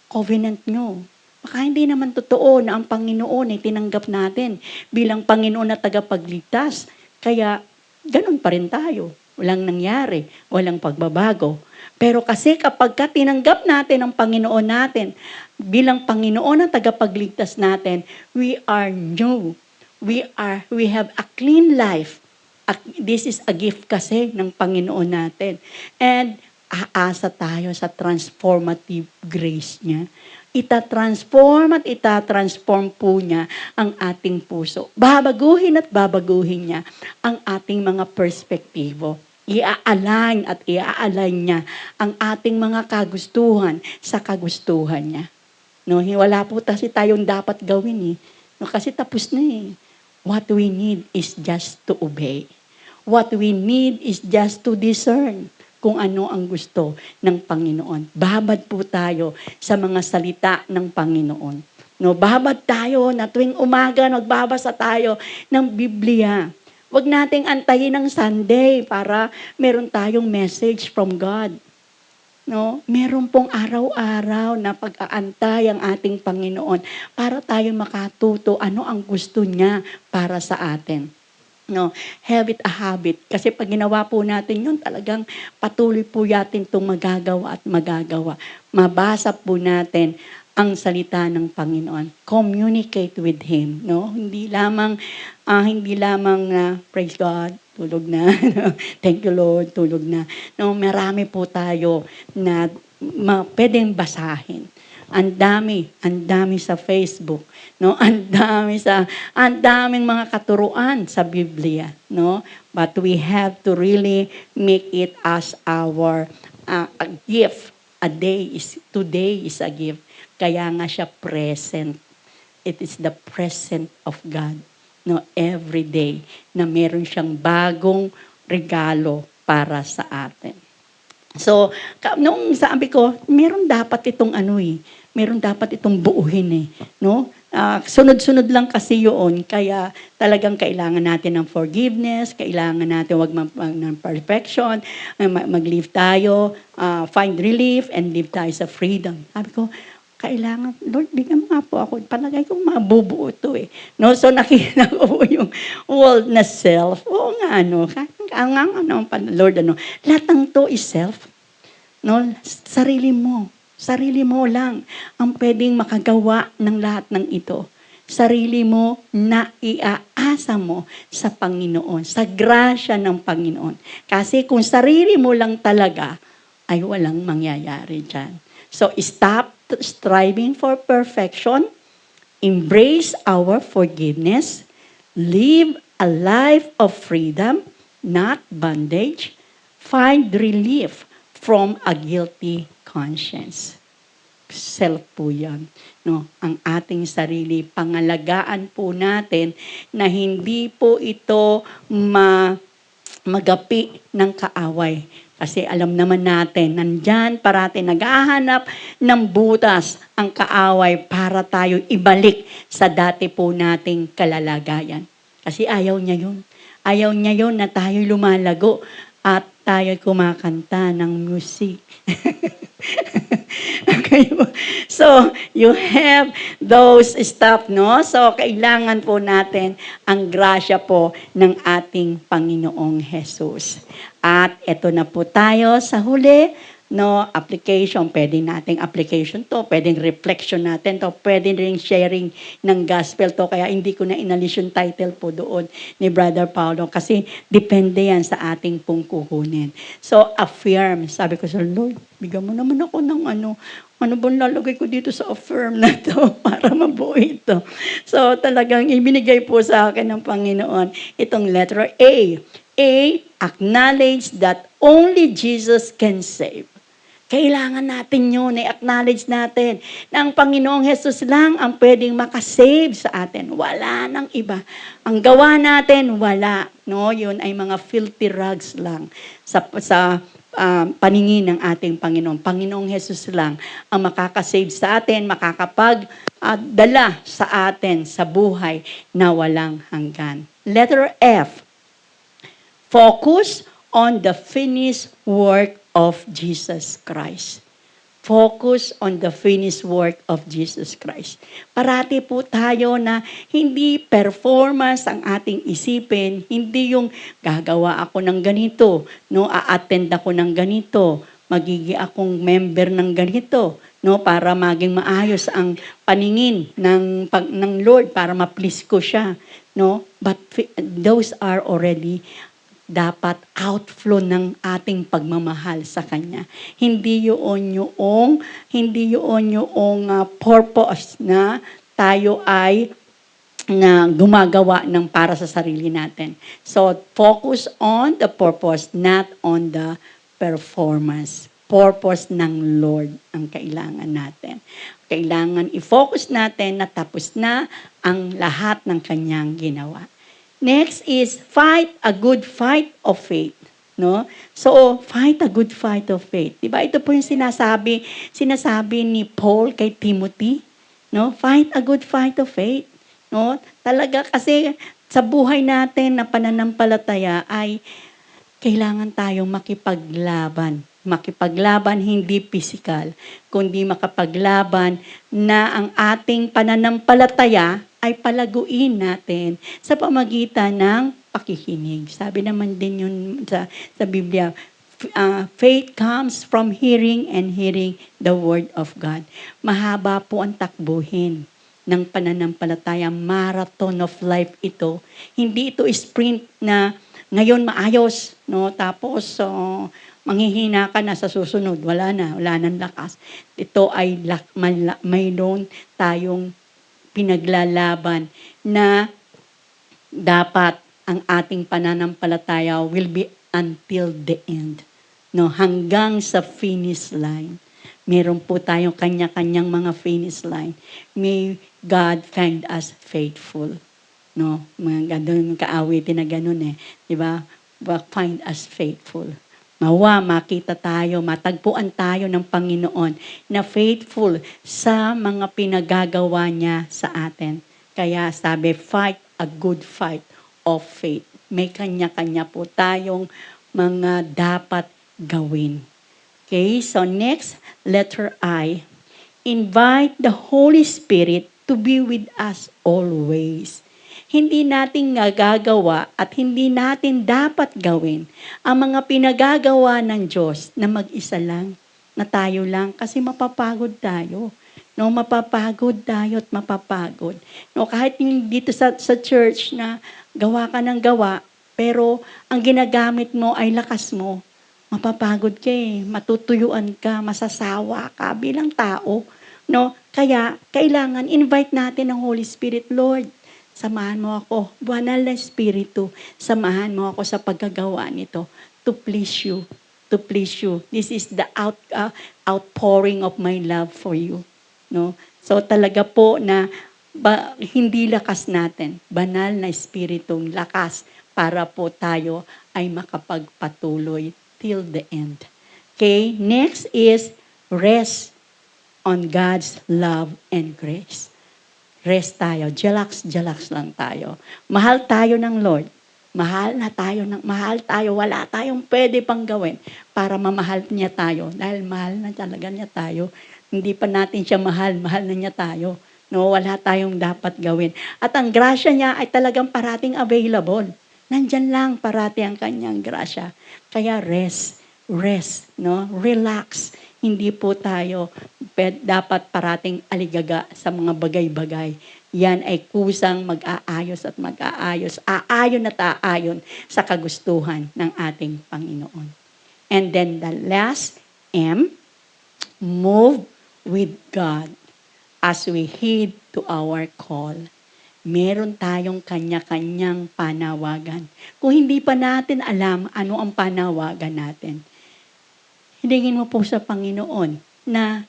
covenant nyo. Baka hindi naman totoo na ang Panginoon ay tinanggap natin bilang Panginoon na tagapagligtas. Kaya, ganun pa rin tayo. Walang nangyari, walang pagbabago. Pero kasi kapag tinanggap natin ang Panginoon natin, bilang Panginoon na tagapagligtas natin, we are new. We have a clean life This is a gift kasi ng Panginoon natin. And aasa tayo sa transformative grace niya. Itatransform po niya ang ating puso. Babaguhin at babaguhin niya ang ating mga perspektibo. Ia-align niya ang ating mga kagustuhan sa kagustuhan niya. No, wala po kasi tayong dapat gawin eh. No, kasi tapos na eh. What we need is just to obey. What we need is just to discern kung ano ang gusto ng Panginoon. Babad po tayo sa mga salita ng Panginoon. No, babad tayo na tuwing umaga nagbabasa tayo ng Biblia. Huwag nating antayin ng Sunday para meron tayong message from God. No, meron pong araw-araw na pag-aantay ang ating Panginoon para tayo makatuto ano ang gusto niya para sa atin. No, have it a habit. Kasi pag ginawa po natin yun, talagang patuloy po natin itong magagawa at magagawa. Mabasa po natin ang salita ng Panginoon. Communicate with Him. No? Hindi lamang na, praise God, tulog na. Thank you Lord, tulog na. No, marami po tayo na pwedeng basahin. Ang dami sa Facebook, no? Ang daming mga katuruan sa Biblia, no? But we have to really make it as our a gift. Today is a gift. Kaya nga siya present. It is the present of God, no? Every day na meron siyang bagong regalo para sa atin. So, nung sabi ko, meron dapat itong buuhin eh, no? Sunod-sunod lang kasi yun, kaya talagang kailangan natin ng forgiveness, kailangan natin wag ng perfection, mag-live tayo, find relief, and live tayo sa freedom. Sabi ko, kailangan, Lord, bigyan mo nga po ako. Palagay ko mabubuo ito eh. No? So nakita ko yung world na self. Oo nga, Lord, lahat ng to is self. No? Sarili mo lang ang pwedeng makagawa ng lahat ng ito. Sarili mo na iaasa mo sa Panginoon, sa grasya ng Panginoon. Kasi kung sarili mo lang talaga, ay walang mangyayari dyan. So stop striving for perfection, embrace our forgiveness, live a life of freedom, not bondage, find relief from a guilty conscience. Self po yan. No? Ang ating sarili, pangalagaan po natin na hindi po ito magapi ng kaaway. Kasi alam naman natin, nandyan parati naghahanap ng butas ang kaaway para tayo ibalik sa dati po nating kalalagayan. Kasi ayaw niya yun. Ayaw niya yun na tayo lumalago at tayo kumakanta ng music. Okay. So, you have those stuff, no? So, kailangan po natin ang grasya po ng ating Panginoong Jesus. At eto na po tayo sa huli, no? Application, pwedeng nating application to, pwedeng reflection natin to, pwedeng ring sharing ng gospel to. Kaya hindi ko na inalis yung title po doon ni Brother Paulo kasi depende yan sa ating pong kukunin. So, affirm. Sabi ko sa Lord, bigyan mo naman ako ng ano bang lalagay ko dito sa affirm na to para mabuo ito. So, talagang ibinigay po sa akin ng Panginoon itong letter A. A, acknowledge that only Jesus can save. Kailangan natin yun, i-acknowledge natin na ang Panginoong Jesus lang ang pwedeng makasave sa atin. Wala nang iba. Ang gawa natin, wala. No? Yun ay mga filthy rags lang sa paningin ng ating Panginoon. Panginoong Jesus lang ang makakasave sa atin, makakapagdala sa atin sa buhay na walang hanggan. Letter F, focus on the finished work of Jesus Christ. Focus on the finished work of Jesus Christ. Parati po tayo na hindi performance ang ating isipin, hindi yung gagawa ako ng ganito, no, a-attend ako ng ganito, magiging akong member ng ganito, no, para maging maayos ang paningin ng Lord, para ma-please ko siya, no? But those are already dapat outflow ng ating pagmamahal sa Kanya. Hindi yun yung purpose na tayo ay na gumagawa ng para sa sarili natin. So, focus on the purpose, not on the performance. Purpose ng Lord ang kailangan natin. Kailangan i-focus natin na tapos na ang lahat ng Kanyang ginawa. Next is fight a good fight of faith. No? So, fight a good fight of faith. Diba? Ito po yung sinasabi ni Paul kay Timothy. No? Fight a good fight of faith. No? Talaga kasi sa buhay natin na pananampalataya ay kailangan tayong makipaglaban. Makipaglaban hindi physical, kundi makapaglaban na ang ating pananampalataya ay palaguin natin sa pamagitan ng pakikinig. Sabi naman din yun sa Biblia, faith comes from hearing and hearing the word of God. Mahaba po ang takbuhin ng pananampalataya, marathon of life ito. Hindi ito sprint na ngayon maayos, no? Tapos manghihina ka na sa susunod, wala nang lakas. Ito ay mayroon tayong pinaglalaban na dapat ang ating pananampalataya will be until the end. No, hanggang sa finish line. Meron po tayong kanya-kanyang mga finish line. May God find us faithful. No, mga ganun, kaawitin na ganun eh. Diba? Find us faithful. Mawa, makita tayo, matagpuan tayo ng Panginoon na faithful sa mga pinagagawa niya sa atin. Kaya sabi, fight a good fight of faith. May kanya-kanya po tayong mga dapat gawin. Okay, so next, letter I. Invite the Holy Spirit to be with us always. Hindi natin nagagawa at hindi natin dapat gawin ang mga pinagagawa ng Diyos na mag-isa lang, na tayo lang, kasi mapapagod tayo. No, mapapagod tayo at mapapagod. No, kahit yung dito sa church na gawa ka ng gawa, pero ang ginagamit mo ay lakas mo, mapapagod ka eh, matutuyuan ka, masasawa ka bilang tao. No, kaya kailangan invite natin ang Holy Spirit. Lord, samahan mo ako, banal na Espiritu, samahan mo ako sa paggagawa nito to please you, to please you. This is the outpouring of my love for you. No? So talaga po na hindi lakas natin, banal na Espiritong lakas para po tayo ay makapagpatuloy till the end. Okay, next is rest on God's love and grace. Rest tayo, jalax lang tayo. Mahal tayo ng Lord. Mahal tayo, wala tayong pwede pang gawin para mamahal niya tayo. Dahil mahal na talaga niya tayo. Hindi pa natin siya mahal na niya tayo. No, wala tayong dapat gawin. At ang grasya niya ay talagang parating available. Nandyan lang parati ang kanyang grasya. Kaya rest, no? Relax. Hindi po tayo dapat parating aligaga sa mga bagay-bagay. Yan ay kusang mag-aayos at mag-aayos. Aayon at aayon sa kagustuhan ng ating Panginoon. And then the last M, move with God as we heed to our call. Meron tayong kanya-kanyang panawagan. Kung hindi pa natin alam ano ang panawagan natin, hilingin mo po sa Panginoon na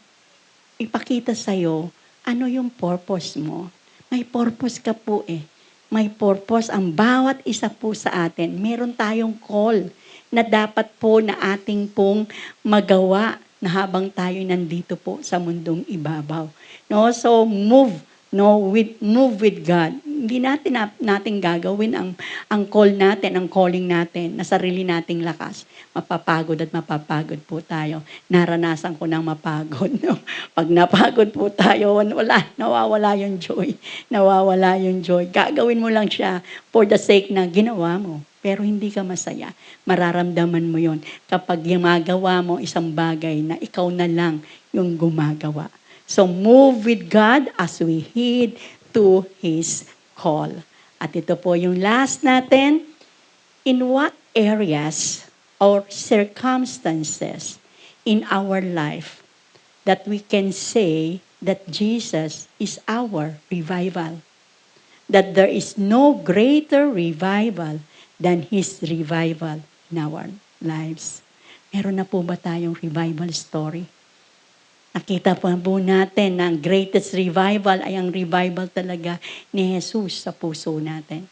ipakita sa'yo ano yung purpose mo. May purpose ka po eh. May purpose ang bawat isa po sa atin. Meron tayong call na dapat po na ating pong magawa na habang tayo nandito po sa mundong ibabaw. No? So move with God. Hindi natin gagawin ang call natin, ang calling natin na sarili nating lakas. Mapapagod po tayo. Naranasan ko nang mapagod. No? Pag napagod po tayo, nawawala yung joy. Nawawala yung joy. Gagawin mo lang siya for the sake na ginawa mo. Pero hindi ka masaya. Mararamdaman mo yon kapag gumagawa mo isang bagay na ikaw na lang yung gumagawa. So move with God as we heed to His call. At ito po yung last natin. In what areas or circumstances in our life that we can say that Jesus is our revival. That there is no greater revival than His revival in our lives. Meron na po ba tayong revival story? Nakita po natin na ang greatest revival ay ang revival talaga ni Jesus sa puso natin.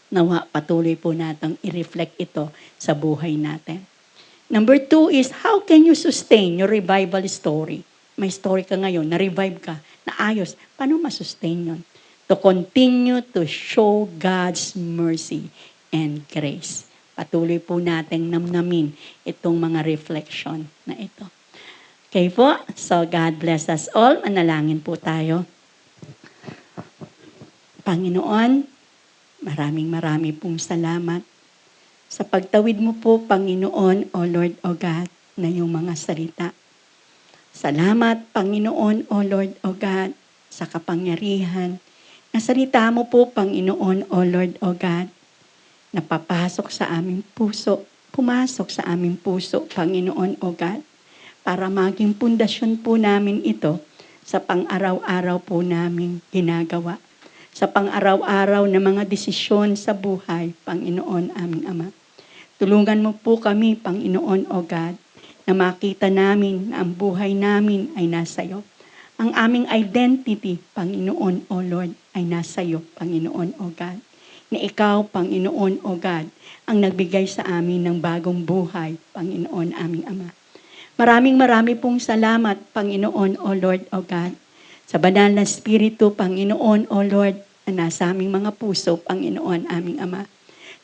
Nawa, patuloy po natin i-reflect ito sa buhay natin. Number 2 is, how can you sustain your revival story? May story ka ngayon, na-revive ka, naayos. Paano masustain yun? To continue to show God's mercy and grace. Patuloy po natin namnamin itong mga reflection na ito. Okay po, so God bless us all. Manalangin po tayo. Panginoon, marami pong salamat sa pagtawid mo po, Panginoon, O Lord, O God, na iyong mga salita. Salamat, Panginoon, O Lord, O God, sa kapangyarihan na salita mo po, Panginoon, O Lord, O God, na papasok sa aming puso, pumasok sa aming puso, Panginoon, O God, para maging pundasyon po namin ito sa pang-araw-araw po naming ginagawa. Sa pang-araw-araw na mga desisyon sa buhay, Panginoon aming Ama. Tulungan mo po kami, Panginoon o God, na makita namin na ang buhay namin ay nasa iyo. Ang aming identity, Panginoon o Lord, ay nasa iyo, Panginoon o God. Na ikaw, Panginoon o God, ang nagbigay sa amin ng bagong buhay, Panginoon aming Ama. Marami pong salamat, Panginoon o Lord o God, sa banal na Espiritu, Panginoon o Lord, na nasa aming mga puso, Panginoon, aming Ama.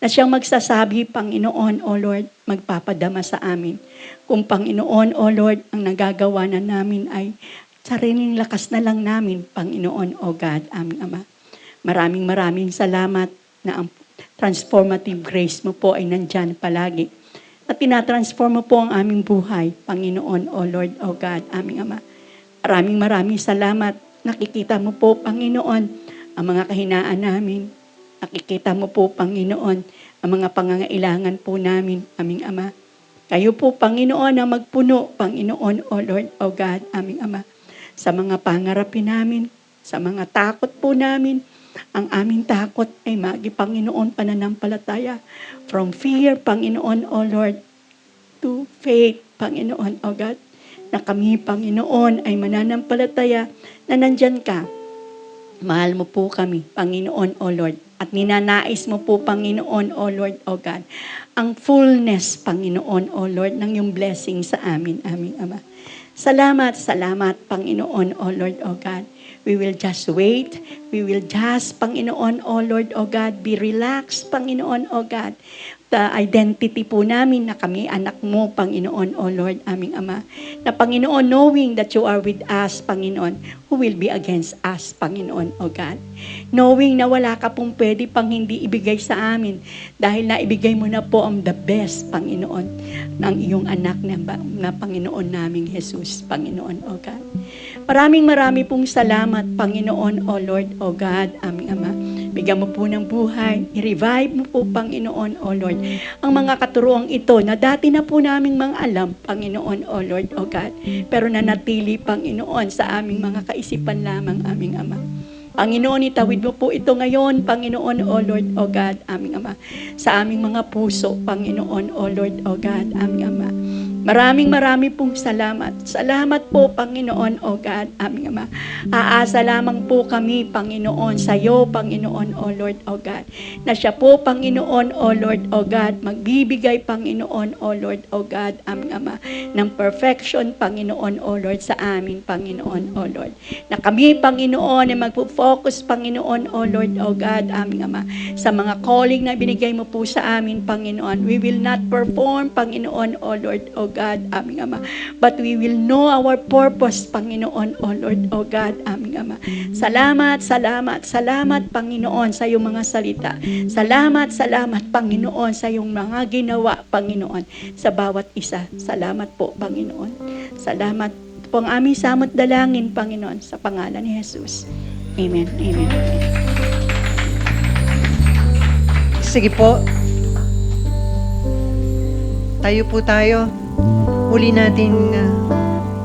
Na siyang magsasabi, Panginoon o Lord, magpapadama sa amin. Kung Panginoon o Lord, ang nagagawa na namin ay sariling lakas na lang namin, Panginoon o God, aming Ama. Maraming salamat na ang transformative grace mo po ay nandyan palagi. At tinatransform mo po ang aming buhay, Panginoon o Lord o God, aming Ama. Maraming salamat. Nakikita mo po, Panginoon, ang mga kahinaan namin. Nakikita mo po, Panginoon, ang mga pangangailangan po namin, aming Ama. Kayo po, Panginoon, ang magpuno, Panginoon, O Lord, O God, aming Ama. Sa mga pangarapin namin, sa mga takot po namin, ang aming takot ay Panginoon, pananampalataya. From fear, Panginoon, O Lord, to faith, Panginoon, O God, na kami, Panginoon, ay mananampalataya na nandyan ka. Mahal mo po kami, Panginoon, O Lord. At ninanais mo po, Panginoon, O Lord, O God, ang fullness, Panginoon, O Lord, ng iyong blessing sa amin, aming Ama. Salamat, Panginoon, O Lord, O God. We will just wait. We will just, Panginoon, O Lord, O God, be relaxed, Panginoon, O God. The identity po namin na kami anak mo, Panginoon, O Lord, aming Ama. Na Panginoon, knowing that you are with us, Panginoon, who will be against us, Panginoon, O God. Knowing na wala ka pong pwede pang hindi ibigay sa amin dahil naibigay mo na po ang the best, Panginoon, ng iyong anak na Panginoon naming Jesus, Panginoon, O God. Marami pong salamat, Panginoon, O Lord, O God, aming Ama. Bigyan mo po ng buhay, i-revive mo po, Panginoon, O Lord, ang mga katuroang ito na dati na po naming mga alam, Panginoon, O Lord, O God, pero nanatili, Panginoon, sa aming mga kaisipan lamang, aming Ama. Panginoon, itawid mo po ito ngayon, Panginoon, O Lord, O God, aming Ama, sa aming mga puso, Panginoon, O Lord, O God, aming Ama. Marami pong salamat. Salamat po, Panginoon, O God, aming Ama. Aasa lamang po kami, Panginoon, sa iyo, Panginoon, O Lord, O God, na siya po, Panginoon, O Lord, O God, magbibigay, Panginoon, O Lord, O God, aming Ama, ng perfection, Panginoon, O Lord, sa amin, Panginoon, O Lord. Na kami, Panginoon, ay magpo-focus, Panginoon, O Lord, O God, aming Ama, sa mga calling na binigay mo po sa amin, Panginoon. We will not perform, Panginoon, O Lord, O God, aming Ama. But we will know our purpose, Panginoon, O Lord, O God, aming Ama. Salamat, Panginoon, sa iyong mga salita. Salamat, Panginoon, sa iyong mga ginawa, Panginoon, sa bawat isa. Salamat po, Panginoon. Salamat po ang aming samot dalangin, Panginoon, sa pangalan ni Jesus. Amen. Sige po. Tayo po tayo. Muli nating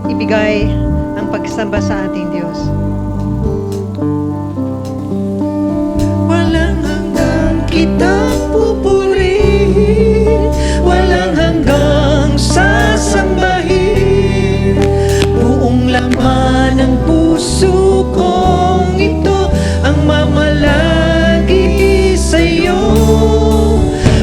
ibigay ang pagsamba sa ating Diyos. Walang hanggang kitang pupurihin, walang hanggang sasambahin. Buong laman ng puso kong ito ang mamalagi sa'yo.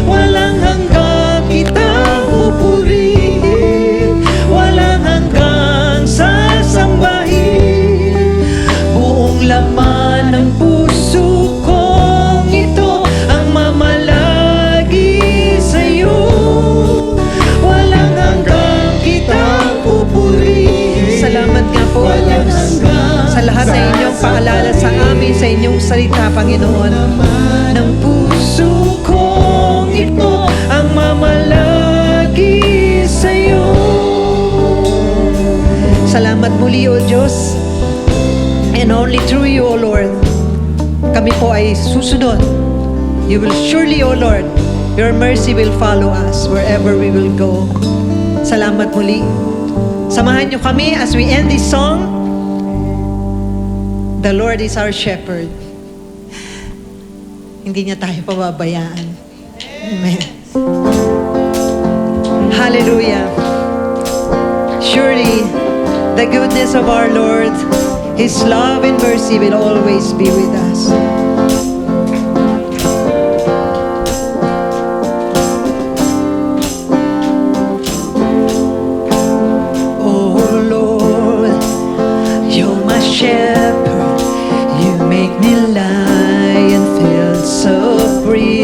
Walang hanggang kitang pupurihin, walang hanggang sasambahin. Buong laman ng puso kong ito ang mamalagi sa'yo. Walang hanggang kitang pupurihin. Salamat nga po, Diyos, sa lahat na inyong paalala sa amin, sa inyong salita, Panginoon. Ng puso kong ito ang mamalagi sa'yo. Salamat muli, O Diyos. And only through you, O Lord, kami po ay susunod. You will surely, O Lord, your mercy will follow us wherever we will go. Salamat muli. Samahan niyo kami as we end this song. The Lord is our shepherd. Hindi niya tayo pababayaan. Amen. Hallelujah. Surely, the goodness of our Lord, His love and mercy will always be with us. Oh Lord, you're my shepherd. You make me lie and feel so free.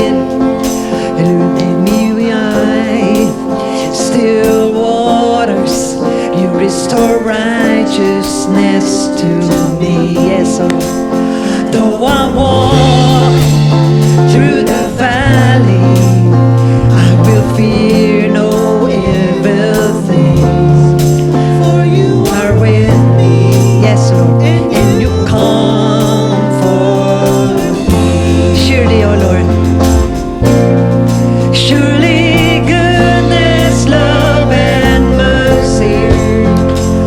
You lead me wide, still waters. You restore righteousness to me. Yes, oh. Though I walk through the valley, I will fear no evil thing. For you are with me. Yes, Lord. And you comfort me. Surely, oh Lord. Surely goodness, love, and mercy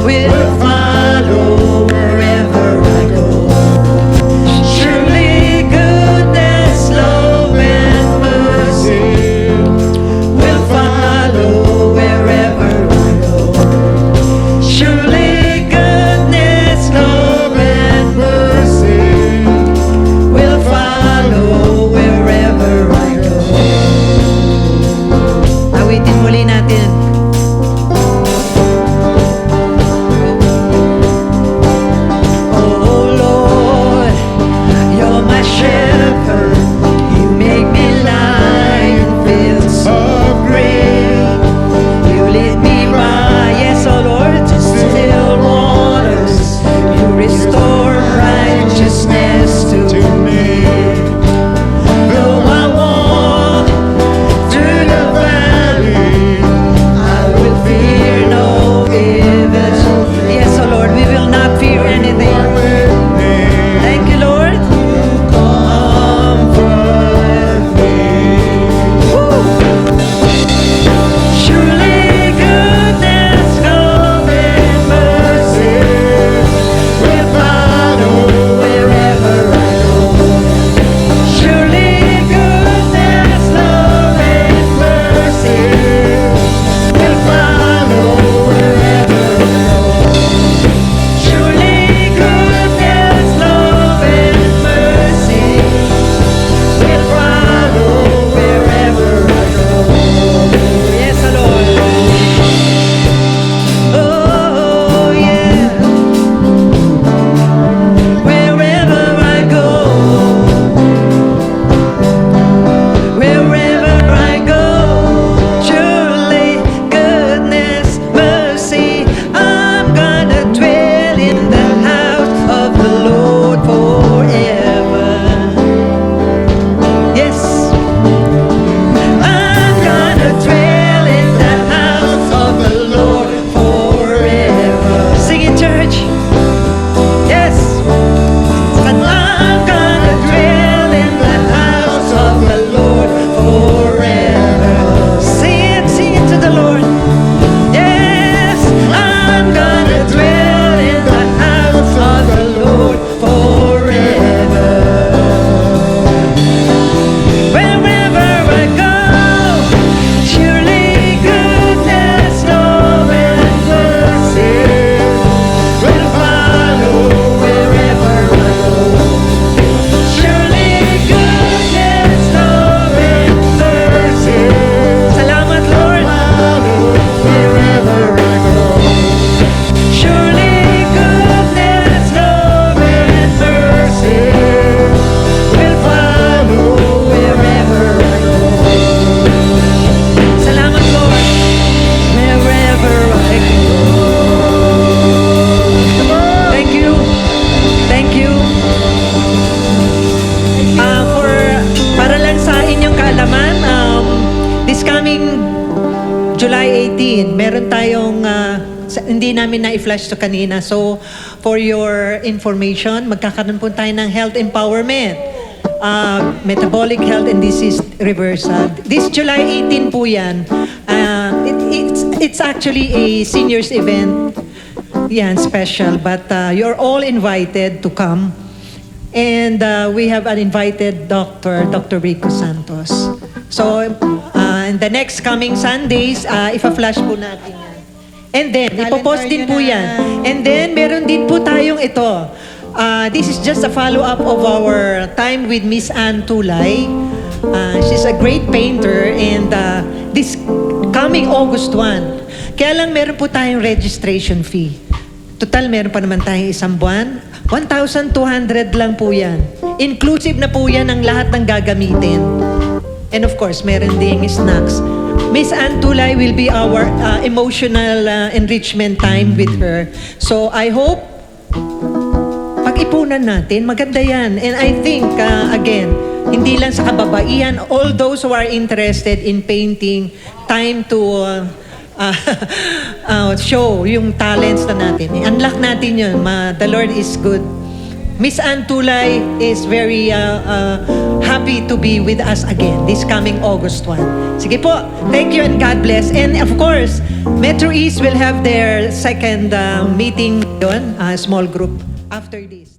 will follow wherever I go. Surely 18, meron tayong, hindi namin na-flash to kanina. So, for your information, magkakaroon po tayo ng health empowerment, metabolic health and disease reversal. This July 18 po yan. It's actually a seniors event. Yan, special. But you're all invited to come. And we have an invited doctor, Dr. Rico Santos. So, in the next coming Sundays, ipa-flash po natin yan. And then, ipopost din po yan. And then, meron din po tayong ito. This is just a follow-up of our time with Miss Ann Tulay. She's a great painter and this coming August 1. Kaya lang meron po tayong registration fee. Total, meron pa naman tayong isang buwan. 1,200 lang po yan. Inclusive na po yan ang lahat ng gagamitin. And of course, meron ding snacks. Miss Ann Tulay will be our emotional enrichment time with her. So I hope pag-ipunan natin, maganda yan. And I think, again, hindi lang sa kababaihan, all those who are interested in painting, time to show yung talents na natin. Unlock natin yun. The Lord is good. Miss Ann Tulay is very happy to be with us again this coming August 1. Sige po, thank you and God bless. And of course, Metro East will have their second meeting yun, small group, after this.